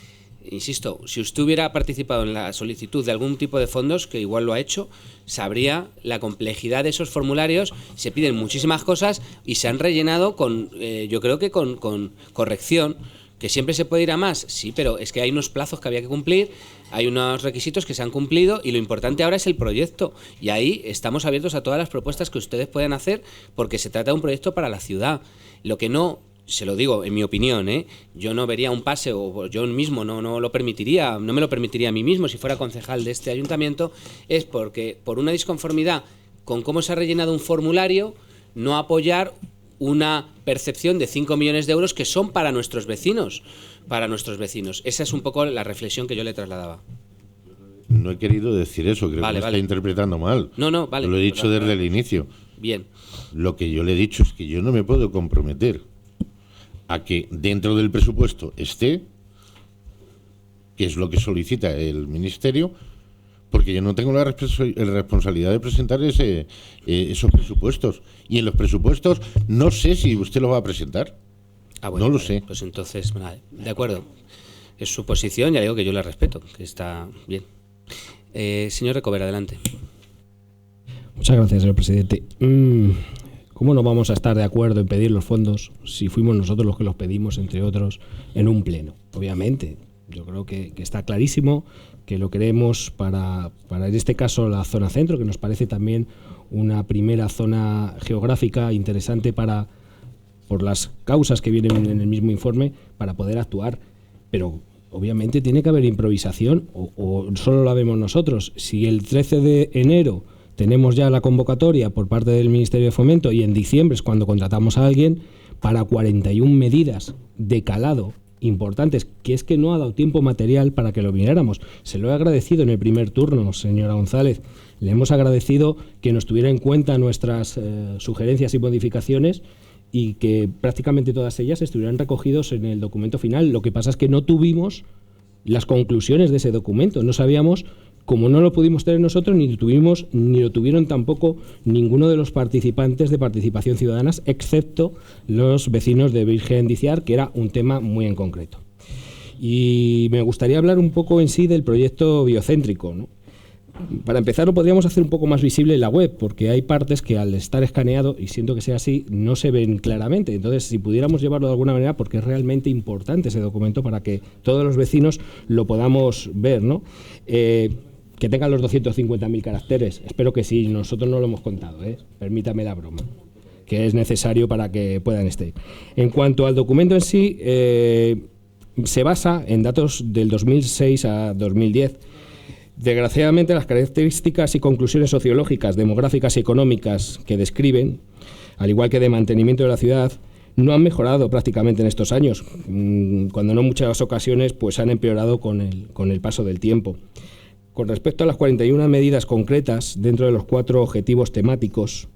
insisto, si usted hubiera participado en la solicitud de algún tipo de fondos, que igual lo ha hecho, sabría la complejidad de esos formularios. Se piden muchísimas cosas y se han rellenado con, yo creo que con corrección. ¿Que siempre se puede ir a más? Sí, pero es que hay unos plazos que había que cumplir, hay unos requisitos que se han cumplido y lo importante ahora es el proyecto. Y ahí estamos abiertos a todas las propuestas que ustedes puedan hacer porque se trata de un proyecto para la ciudad. Lo que no, se lo digo en mi opinión, yo no vería un pase o yo mismo no lo permitiría, no me lo permitiría a mí mismo si fuera concejal de este ayuntamiento, es porque por una disconformidad con cómo se ha rellenado un formulario, no apoyar una percepción de 5 millones de euros que son para nuestros vecinos. Esa es un poco la reflexión que yo le trasladaba. No he querido decir eso, creo que me está interpretando mal. No, vale. Lo he dicho desde el inicio. Bien. Lo que yo le he dicho es que yo no me puedo comprometer a que dentro del presupuesto esté, que es lo que solicita el Ministerio, porque yo no tengo la responsabilidad de presentar esos presupuestos. Y en los presupuestos no sé si usted los va a presentar. Bueno, no lo sé. Pues entonces, de acuerdo. Es su posición, ya digo que yo la respeto, que está bien. Señor Recober, adelante. Muchas gracias, señor presidente. ¿Cómo no vamos a estar de acuerdo en pedir los fondos si fuimos nosotros los que los pedimos, entre otros, en un pleno? Obviamente, yo creo que está clarísimo que lo queremos para en este caso la zona centro, que nos parece también una primera zona geográfica interesante por las causas que vienen en el mismo informe para poder actuar, pero obviamente tiene que haber improvisación o solo la vemos nosotros. Si el 13 de enero tenemos ya la convocatoria por parte del Ministerio de Fomento y en diciembre es cuando contratamos a alguien para 41 medidas de calado importantes, que es que no ha dado tiempo material para que lo miráramos. Se lo he agradecido en el primer turno, señora González. Le hemos agradecido que nos tuviera en cuenta nuestras sugerencias y modificaciones y que prácticamente todas ellas estuvieran recogidos en el documento final. Lo que pasa es que no tuvimos las conclusiones de ese documento. No sabíamos, como no lo pudimos tener nosotros, ni lo tuvieron tampoco ninguno de los participantes de Participación Ciudadanas, excepto los vecinos de Virgen de Iciar, que era un tema muy en concreto. Y me gustaría hablar un poco en sí del proyecto biocéntrico, ¿no? Para empezar, lo podríamos hacer un poco más visible en la web, porque hay partes que al estar escaneado, y siento que sea así, no se ven claramente. Entonces, si pudiéramos llevarlo de alguna manera, porque es realmente importante ese documento para que todos los vecinos lo podamos ver, ¿no? Que tengan los 250.000 caracteres. Espero que sí, nosotros no lo hemos contado, permítame la broma, que es necesario para que puedan estar. En cuanto al documento en sí, se basa en datos del 2006 a 2010. Desgraciadamente, las características y conclusiones sociológicas, demográficas y económicas que describen, al igual que de mantenimiento de la ciudad, no han mejorado prácticamente en estos años, cuando no en muchas ocasiones pues han empeorado con el paso del tiempo. Con respecto a las 41 medidas concretas dentro de los 4 objetivos temáticos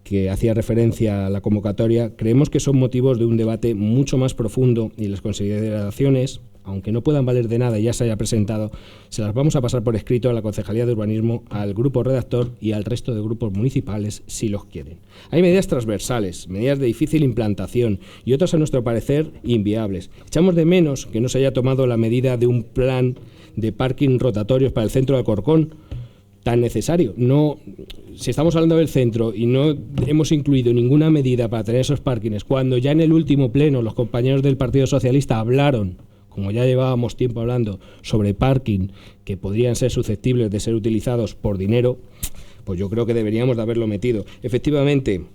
que hacía referencia a la convocatoria, creemos que son motivos de un debate mucho más profundo y las consideraciones, aunque no puedan valer de nada y ya se haya presentado, se las vamos a pasar por escrito a la Concejalía de Urbanismo, al grupo redactor y al resto de grupos municipales si los quieren. Hay medidas transversales, medidas de difícil implantación y otras, a nuestro parecer, inviables. Echamos de menos que no se haya tomado la medida de un plan de parking rotatorios para el centro de Alcorcón, tan necesario. No, si estamos hablando del centro y no hemos incluido ninguna medida para tener esos parkings, cuando ya en el último pleno los compañeros del Partido Socialista hablaron, como ya llevábamos tiempo hablando, sobre parking que podrían ser susceptibles de ser utilizados por dinero, pues yo creo que deberíamos de haberlo metido. Efectivamente,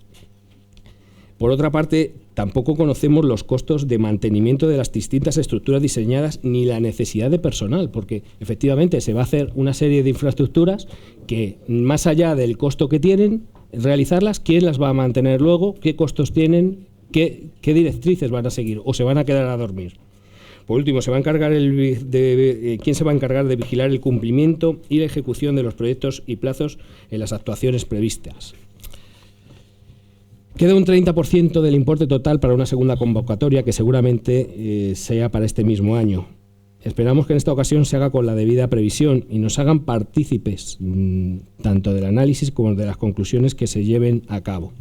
por otra parte, tampoco conocemos los costos de mantenimiento de las distintas estructuras diseñadas ni la necesidad de personal, porque efectivamente se va a hacer una serie de infraestructuras que, más allá del costo que tienen, realizarlas, ¿quién las va a mantener luego? ¿Qué costos tienen? ¿Qué directrices van a seguir? ¿O se van a quedar a dormir? Por último, ¿quién se va a encargar de vigilar el cumplimiento y la ejecución de los proyectos y plazos en las actuaciones previstas? Queda un 30% del importe total para una segunda convocatoria que seguramente sea para este mismo año. Esperamos que en esta ocasión se haga con la debida previsión y nos hagan partícipes tanto del análisis como de las conclusiones que se lleven a cabo.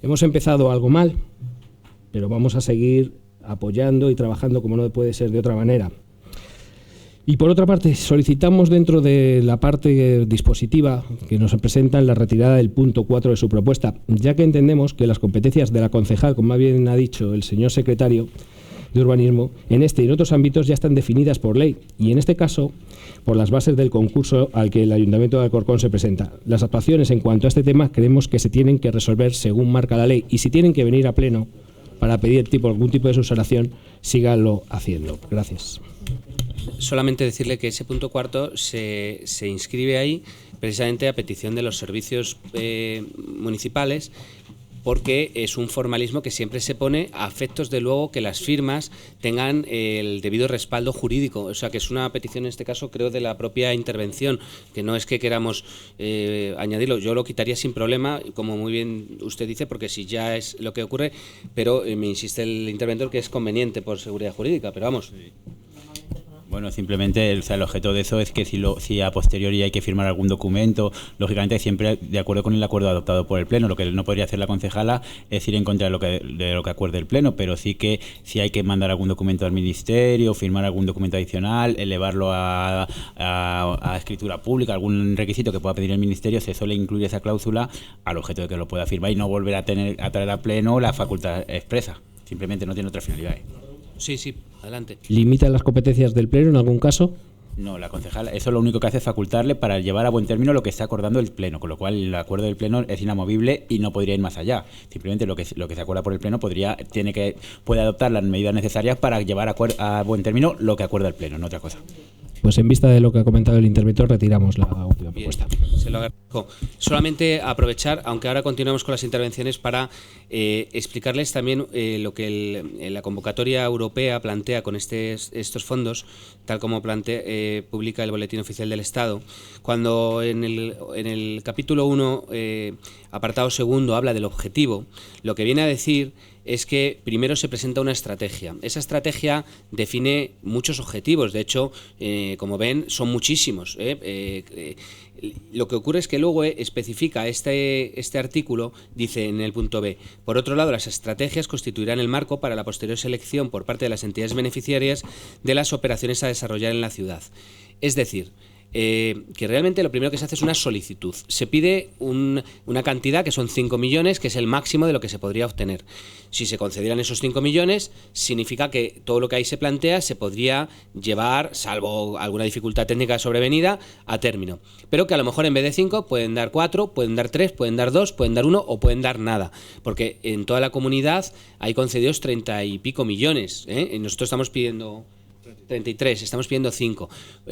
Hemos empezado algo mal, pero vamos a seguir apoyando y trabajando como no puede ser de otra manera. Y por otra parte, solicitamos dentro de la parte dispositiva que nos presentan la retirada del punto 4 de su propuesta, ya que entendemos que las competencias de la concejal, como bien ha dicho el señor secretario de Urbanismo, en este y en otros ámbitos ya están definidas por ley y en este caso por las bases del concurso al que el Ayuntamiento de Alcorcón se presenta. Las actuaciones en cuanto a este tema creemos que se tienen que resolver según marca la ley y si tienen que venir a pleno para pedir algún tipo de subsanación, síganlo haciendo. Gracias. Solamente decirle que ese punto 4 se inscribe ahí precisamente a petición de los servicios municipales, porque es un formalismo que siempre se pone a efectos de luego que las firmas tengan el debido respaldo jurídico. O sea, que es una petición en este caso, creo, de la propia intervención, que no es que queramos añadirlo. Yo lo quitaría sin problema, como muy bien usted dice, porque si ya es lo que ocurre, pero me insiste el interventor que es conveniente por seguridad jurídica, pero vamos. Bueno, simplemente el objeto de eso es que si a posteriori hay que firmar algún documento, lógicamente siempre de acuerdo con el acuerdo adoptado por el Pleno. Lo que no podría hacer la concejala es ir en contra de lo que acuerde el Pleno, pero sí que si hay que mandar algún documento al Ministerio, firmar algún documento adicional, elevarlo a escritura pública, algún requisito que pueda pedir el Ministerio, se suele incluir esa cláusula al objeto de que lo pueda firmar y no volver a traer al Pleno la facultad expresa. Simplemente no tiene otra finalidad. Sí, adelante. ¿Limita las competencias del Pleno en algún caso? No, la concejala, eso lo único que hace es facultarle para llevar a buen término lo que está acordando el Pleno, con lo cual el acuerdo del Pleno es inamovible y no podría ir más allá. Simplemente lo que se acuerda por el Pleno puede adoptar las medidas necesarias para llevar a buen término lo que acuerda el Pleno, no otra cosa. Pues en vista de lo que ha comentado el interventor, retiramos la última propuesta. Se lo agradezco. Solamente aprovechar, aunque ahora continuemos con las intervenciones, para explicarles también lo que la convocatoria europea plantea con estos fondos, tal como publica el Boletín Oficial del Estado. Cuando en el capítulo 1, apartado segundo, habla del objetivo, lo que viene a decir es que primero se presenta una estrategia. Esa estrategia define muchos objetivos, de hecho, como ven, son muchísimos. Lo que ocurre es que luego especifica este artículo, dice en el punto B, por otro lado, las estrategias constituirán el marco para la posterior selección por parte de las entidades beneficiarias de las operaciones a desarrollar en la ciudad. Es decir, que realmente lo primero que se hace es una solicitud. Se pide una cantidad que son 5 millones, que es el máximo de lo que se podría obtener. Si se concedieran esos 5 millones, significa que todo lo que ahí se plantea se podría llevar, salvo alguna dificultad técnica sobrevenida, a término. Pero que a lo mejor en vez de 5 pueden dar 4, pueden dar 3, pueden dar 2, pueden dar 1 o pueden dar nada. Porque en toda la comunidad hay concedidos 30 y pico millones. Y nosotros estamos pidiendo 33, estamos pidiendo 5.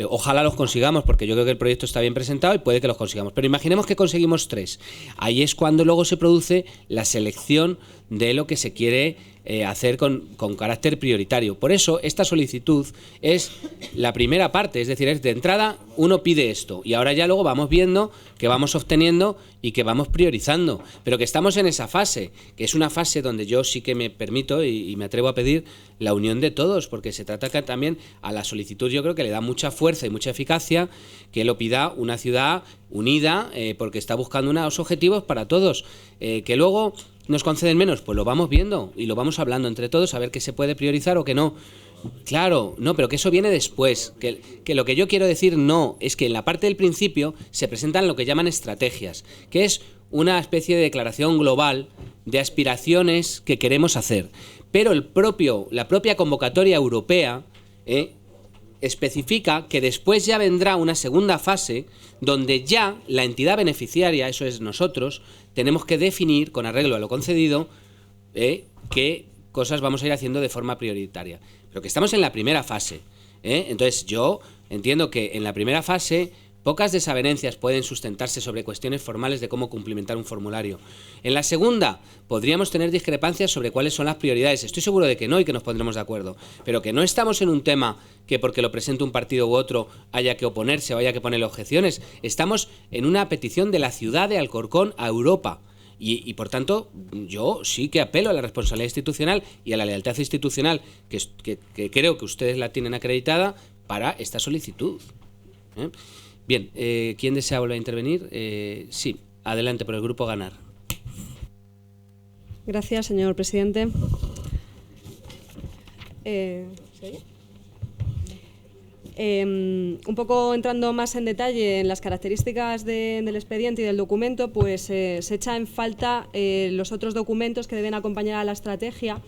Ojalá los consigamos, porque yo creo que el proyecto está bien presentado y puede que los consigamos. Pero imaginemos que conseguimos 3. Ahí es cuando luego se produce la selección de lo que se quiere hacer con carácter prioritario. Por eso, esta solicitud es la primera parte, es decir, es de entrada, uno pide esto y ahora ya luego vamos viendo que vamos obteniendo y que vamos priorizando, pero que estamos en esa fase, que es una fase donde yo sí que me permito y me atrevo a pedir la unión de todos, porque se trata que también a la solicitud yo creo que le da mucha fuerza y mucha eficacia que lo pida una ciudad unida, porque está buscando unos objetivos para todos, que luego nos conceden menos, pues lo vamos viendo y lo vamos hablando entre todos a ver qué se puede priorizar o qué no. Claro, no, pero que eso viene después, que lo que yo quiero decir no, es que en la parte del principio se presentan lo que llaman estrategias, que es una especie de declaración global de aspiraciones que queremos hacer, pero la propia convocatoria europea especifica que después ya vendrá una segunda fase donde ya la entidad beneficiaria, eso es nosotros, tenemos que definir con arreglo a lo concedido qué cosas vamos a ir haciendo de forma prioritaria. Pero que estamos en la primera fase. Entonces yo entiendo que en la primera fase pocas desavenencias pueden sustentarse sobre cuestiones formales de cómo cumplimentar un formulario. En la segunda podríamos tener discrepancias sobre cuáles son las prioridades. Estoy seguro de que no y que nos pondremos de acuerdo. Pero que no estamos en un tema que porque lo presente un partido u otro haya que oponerse o haya que ponerle objeciones. Estamos en una petición de la ciudad de Alcorcón a Europa. Y por tanto, yo sí que apelo a la responsabilidad institucional y a la lealtad institucional que creo que ustedes la tienen acreditada para esta solicitud. Bien, ¿quién desea volver a intervenir? Sí, adelante por el grupo Ganar. Gracias, señor presidente. un poco entrando más en detalle en las características del expediente y del documento, pues se echa en falta los otros documentos que deben acompañar a la estrategia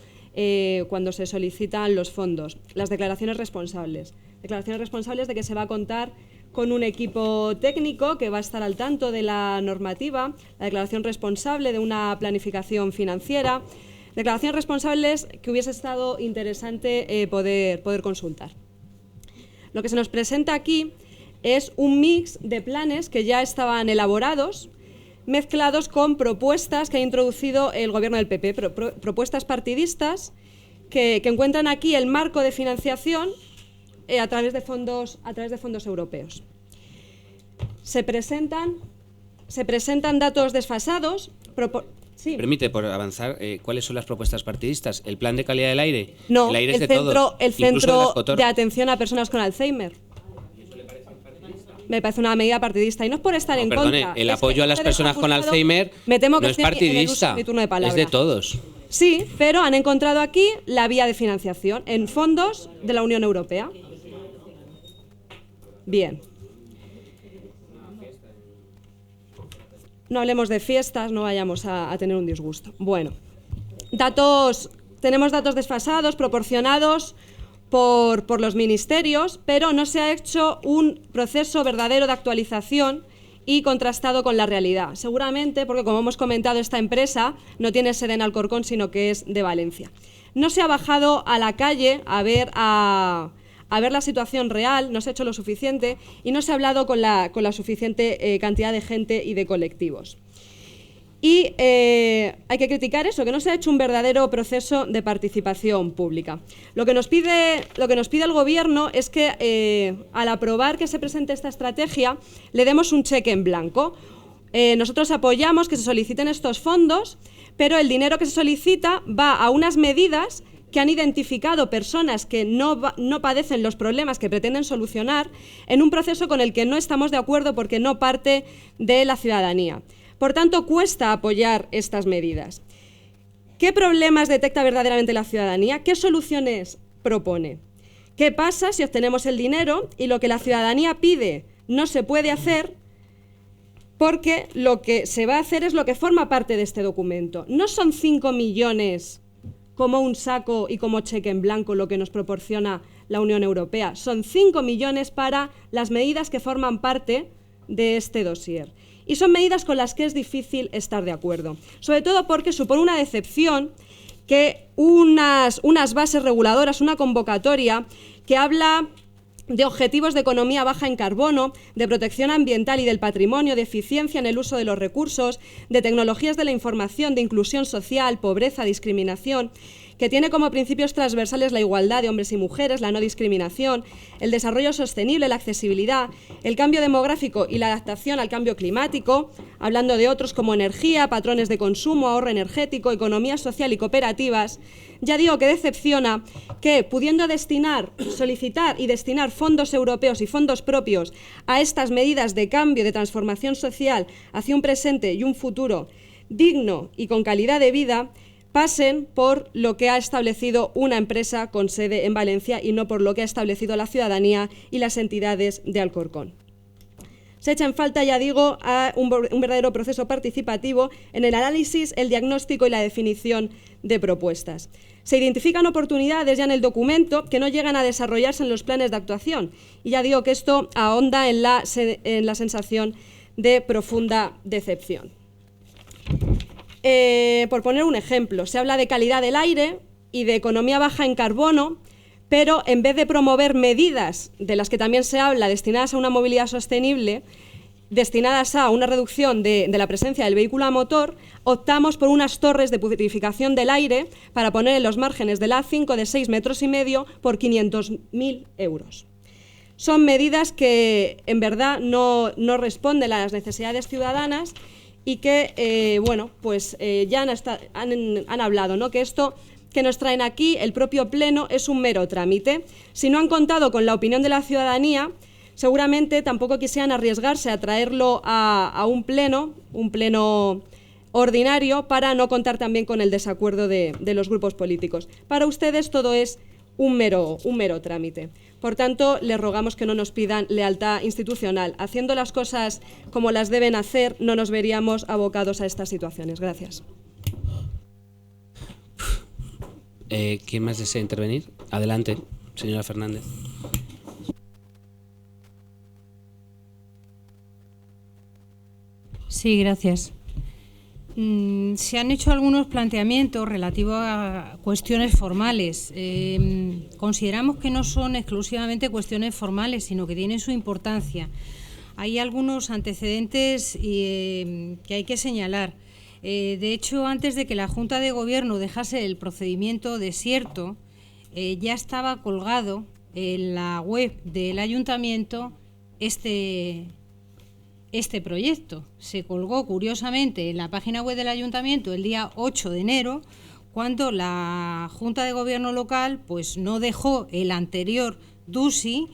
cuando se solicitan los fondos. Las declaraciones responsables. Declaraciones responsables de que se va a contar con un equipo técnico que va a estar al tanto de la normativa, la declaración responsable de una planificación financiera, declaraciones responsables que hubiese estado interesante poder consultar. Lo que se nos presenta aquí es un mix de planes que ya estaban elaborados, mezclados con propuestas que ha introducido el Gobierno del PP, propuestas partidistas que encuentran aquí el marco de financiación a través de fondos europeos. Se presentan datos desfasados. Sí. Permite, por avanzar, ¿cuáles son las propuestas partidistas? ¿El plan de calidad del aire? No, el aire es de centro, todos, el centro de, de atención a personas con Alzheimer. Me parece una medida partidista y no es por estar en contra. El apoyo a las personas con Alzheimer me temo que no es partidista, mi turno de palabra. Es de todos. Sí, pero han encontrado aquí la vía de financiación en fondos de la Unión Europea. Bien. No hablemos de fiestas, no vayamos a tener un disgusto. Bueno, tenemos datos desfasados, proporcionados por los ministerios, pero no se ha hecho un proceso verdadero de actualización y contrastado con la realidad. Seguramente porque, como hemos comentado, esta empresa no tiene sede en Alcorcón, sino que es de Valencia. No se ha bajado a la calle a ver la situación real, no se ha hecho lo suficiente y no se ha hablado con la suficiente cantidad de gente y de colectivos. Y hay que criticar eso, que no se ha hecho un verdadero proceso de participación pública. Lo que nos pide el Gobierno es que al aprobar que se presente esta estrategia le demos un cheque en blanco. Nosotros apoyamos que se soliciten estos fondos, pero el dinero que se solicita va a unas medidas que han identificado personas que no padecen los problemas que pretenden solucionar en un proceso con el que no estamos de acuerdo porque no parte de la ciudadanía. Por tanto, cuesta apoyar estas medidas. ¿Qué problemas detecta verdaderamente la ciudadanía? ¿Qué soluciones propone? ¿Qué pasa si obtenemos el dinero y lo que la ciudadanía pide no se puede hacer? Porque lo que se va a hacer es lo que forma parte de este documento. No son 5 millones como un saco y como cheque en blanco lo que nos proporciona la Unión Europea. Son 5 millones para las medidas que forman parte de este dossier. Y son medidas con las que es difícil estar de acuerdo. Sobre todo porque supone una decepción que unas bases reguladoras, una convocatoria que habla de objetivos de economía baja en carbono, de protección ambiental y del patrimonio, de eficiencia en el uso de los recursos, de tecnologías de la información, de inclusión social, pobreza, discriminación, que tiene como principios transversales la igualdad de hombres y mujeres, la no discriminación, el desarrollo sostenible, la accesibilidad, el cambio demográfico y la adaptación al cambio climático, hablando de otros como energía, patrones de consumo, ahorro energético, economía social y cooperativas. Ya digo que decepciona que, pudiendo solicitar y destinar fondos europeos y fondos propios a estas medidas de cambio, de transformación social hacia un presente y un futuro digno y con calidad de vida, pasen por lo que ha establecido una empresa con sede en Valencia y no por lo que ha establecido la ciudadanía y las entidades de Alcorcón. Se echa en falta, ya digo, a un verdadero proceso participativo en el análisis, el diagnóstico y la definición de propuestas. Se identifican oportunidades ya en el documento que no llegan a desarrollarse en los planes de actuación. Y ya digo que esto ahonda en la sensación de profunda decepción. Por poner un ejemplo, se habla de calidad del aire y de economía baja en carbono, pero en vez de promover medidas de las que también se habla destinadas a una movilidad sostenible, destinadas a una reducción de la presencia del vehículo a motor, optamos por unas torres de purificación del aire para poner en los márgenes de la A5 de 6,5 metros por 500.000 euros. Son medidas que en verdad no responden a las necesidades ciudadanas y que, ya han hablado, ¿no?, que esto que nos traen aquí, el propio Pleno, es un mero trámite. Si no han contado con la opinión de la ciudadanía, seguramente tampoco quisieran arriesgarse a traerlo a un pleno ordinario, para no contar también con el desacuerdo de los grupos políticos. Para ustedes todo es un mero trámite. Por tanto, les rogamos que no nos pidan lealtad institucional. Haciendo las cosas como las deben hacer, no nos veríamos abocados a estas situaciones. Gracias. ¿Quién más desea intervenir? Adelante, señora Fernández. Sí, gracias. Se han hecho algunos planteamientos relativos a cuestiones formales. Consideramos que no son exclusivamente cuestiones formales, sino que tienen su importancia. Hay algunos antecedentes que hay que señalar. De hecho, antes de que la Junta de Gobierno dejase el procedimiento desierto, ya estaba colgado en la web del Ayuntamiento este proyecto. Se colgó, curiosamente, en la página web del Ayuntamiento el día 8 de enero, cuando la Junta de Gobierno local pues no dejó el anterior DUSI,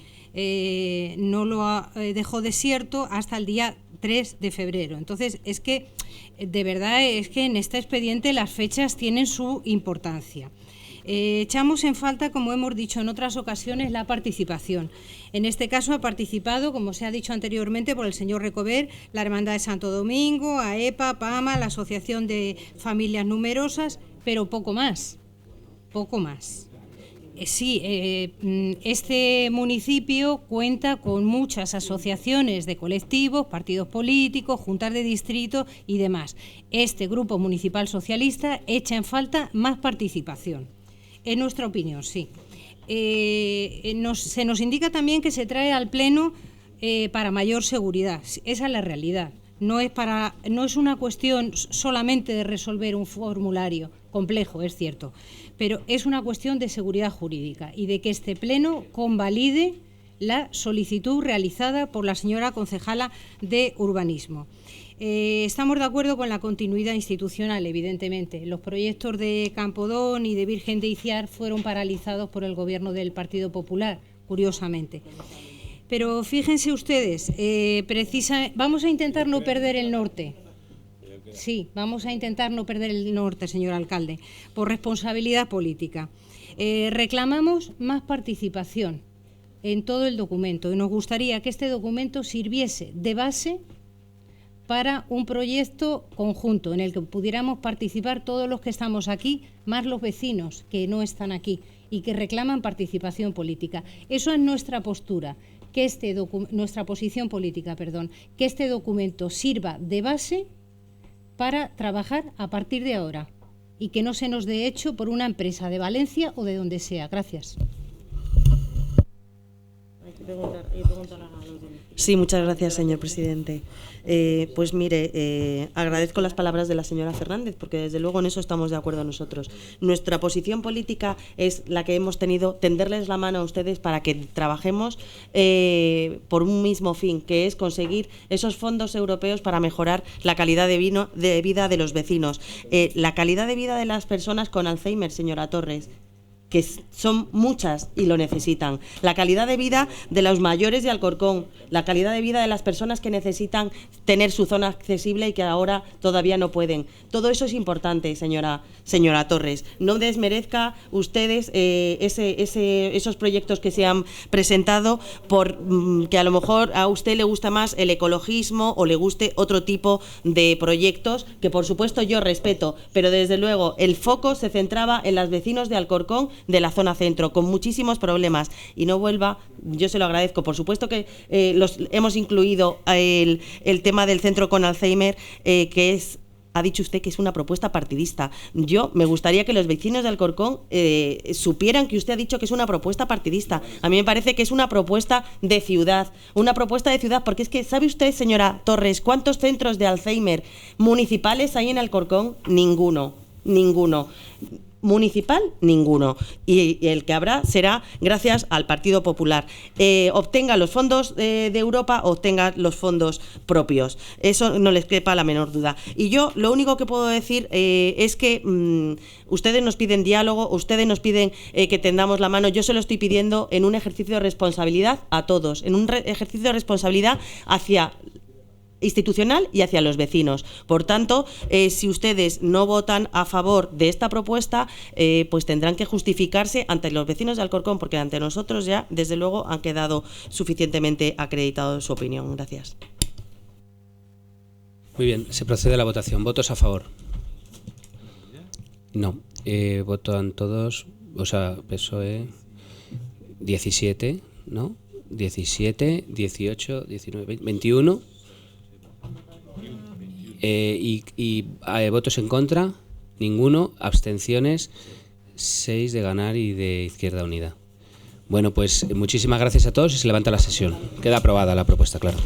no lo dejó desierto hasta el día 3 de febrero. Entonces, es que, de verdad, es que en este expediente las fechas tienen su importancia. Echamos en falta, como hemos dicho en otras ocasiones, la participación. En este caso ha participado, como se ha dicho anteriormente, por el señor Recober, la Hermandad de Santo Domingo, AEPA, PAMA, la Asociación de Familias Numerosas, pero poco más. Sí, este municipio cuenta con muchas asociaciones de colectivos, partidos políticos, juntas de distrito y demás. Este grupo municipal socialista echa en falta más participación. En nuestra opinión, sí. Se nos indica también que se trae al Pleno para mayor seguridad. Esa es la realidad. No es una cuestión solamente de resolver un formulario complejo, es cierto, pero es una cuestión de seguridad jurídica y de que este Pleno convalide la solicitud realizada por la señora concejala de Urbanismo. Estamos de acuerdo con la continuidad institucional, evidentemente. Los proyectos de Campodón y de Virgen de Iciar fueron paralizados por el Gobierno del Partido Popular, curiosamente. Pero fíjense ustedes, vamos a intentar no perder el norte. Sí, vamos a intentar no perder el norte, señor alcalde, por responsabilidad política. Reclamamos más participación en todo el documento y nos gustaría que este documento sirviese de base para un proyecto conjunto en el que pudiéramos participar todos los que estamos aquí, más los vecinos que no están aquí y que reclaman participación política. Eso es nuestra postura, nuestra posición política, que este documento sirva de base para trabajar a partir de ahora y que no se nos dé hecho por una empresa de Valencia o de donde sea. Gracias. Sí, muchas gracias, señor presidente. Pues mire, agradezco las palabras de la señora Fernández, porque desde luego en eso estamos de acuerdo nosotros. Nuestra posición política es la que hemos tenido, tenderles la mano a ustedes para que trabajemos por un mismo fin, que es conseguir esos fondos europeos para mejorar la calidad de vida de los vecinos. La calidad de vida de las personas con Alzheimer, señora Torres, que son muchas y lo necesitan. La calidad de vida de los mayores de Alcorcón, la calidad de vida de las personas que necesitan tener su zona accesible y que ahora todavía no pueden. Todo eso es importante, señora Torres. No desmerezca ustedes esos proyectos que se han presentado por que a lo mejor a usted le gusta más el ecologismo o le guste otro tipo de proyectos que por supuesto yo respeto, pero desde luego el foco se centraba en los vecinos de Alcorcón, de la zona centro, con muchísimos problemas, y no vuelva, yo se lo agradezco, por supuesto que hemos incluido el tema del centro con Alzheimer, ha dicho usted que es una propuesta partidista. Yo me gustaría que los vecinos de Alcorcón supieran que usted ha dicho que es una propuesta partidista. A mí me parece que es una propuesta de ciudad, porque es que, ¿sabe usted, señora Torres, cuántos centros de Alzheimer municipales hay en Alcorcón? Ninguno. Municipal, ninguno, y el que habrá será gracias al Partido Popular. Obtenga los fondos de Europa, obtenga los fondos propios, eso no les quepa la menor duda. Y yo lo único que puedo decir es que ustedes nos piden diálogo, ustedes nos piden que tendamos la mano. Yo se lo estoy pidiendo en un ejercicio de responsabilidad a todos, en un ejercicio de responsabilidad hacia institucional y hacia los vecinos. Por tanto, si ustedes no votan a favor de esta propuesta, pues tendrán que justificarse ante los vecinos de Alcorcón, porque ante nosotros ya, desde luego, han quedado suficientemente acreditado su opinión. Gracias. Muy bien, se procede a la votación. ¿Votos a favor? No. Votan todos, o sea, PSOE 17, ¿no? 17, 18, 19, 20, 21. ¿Votos en contra? Ninguno. Abstenciones, 6 de Ganar y de Izquierda Unida. Bueno, pues muchísimas gracias a todos y se levanta la sesión. Queda aprobada la propuesta, claro.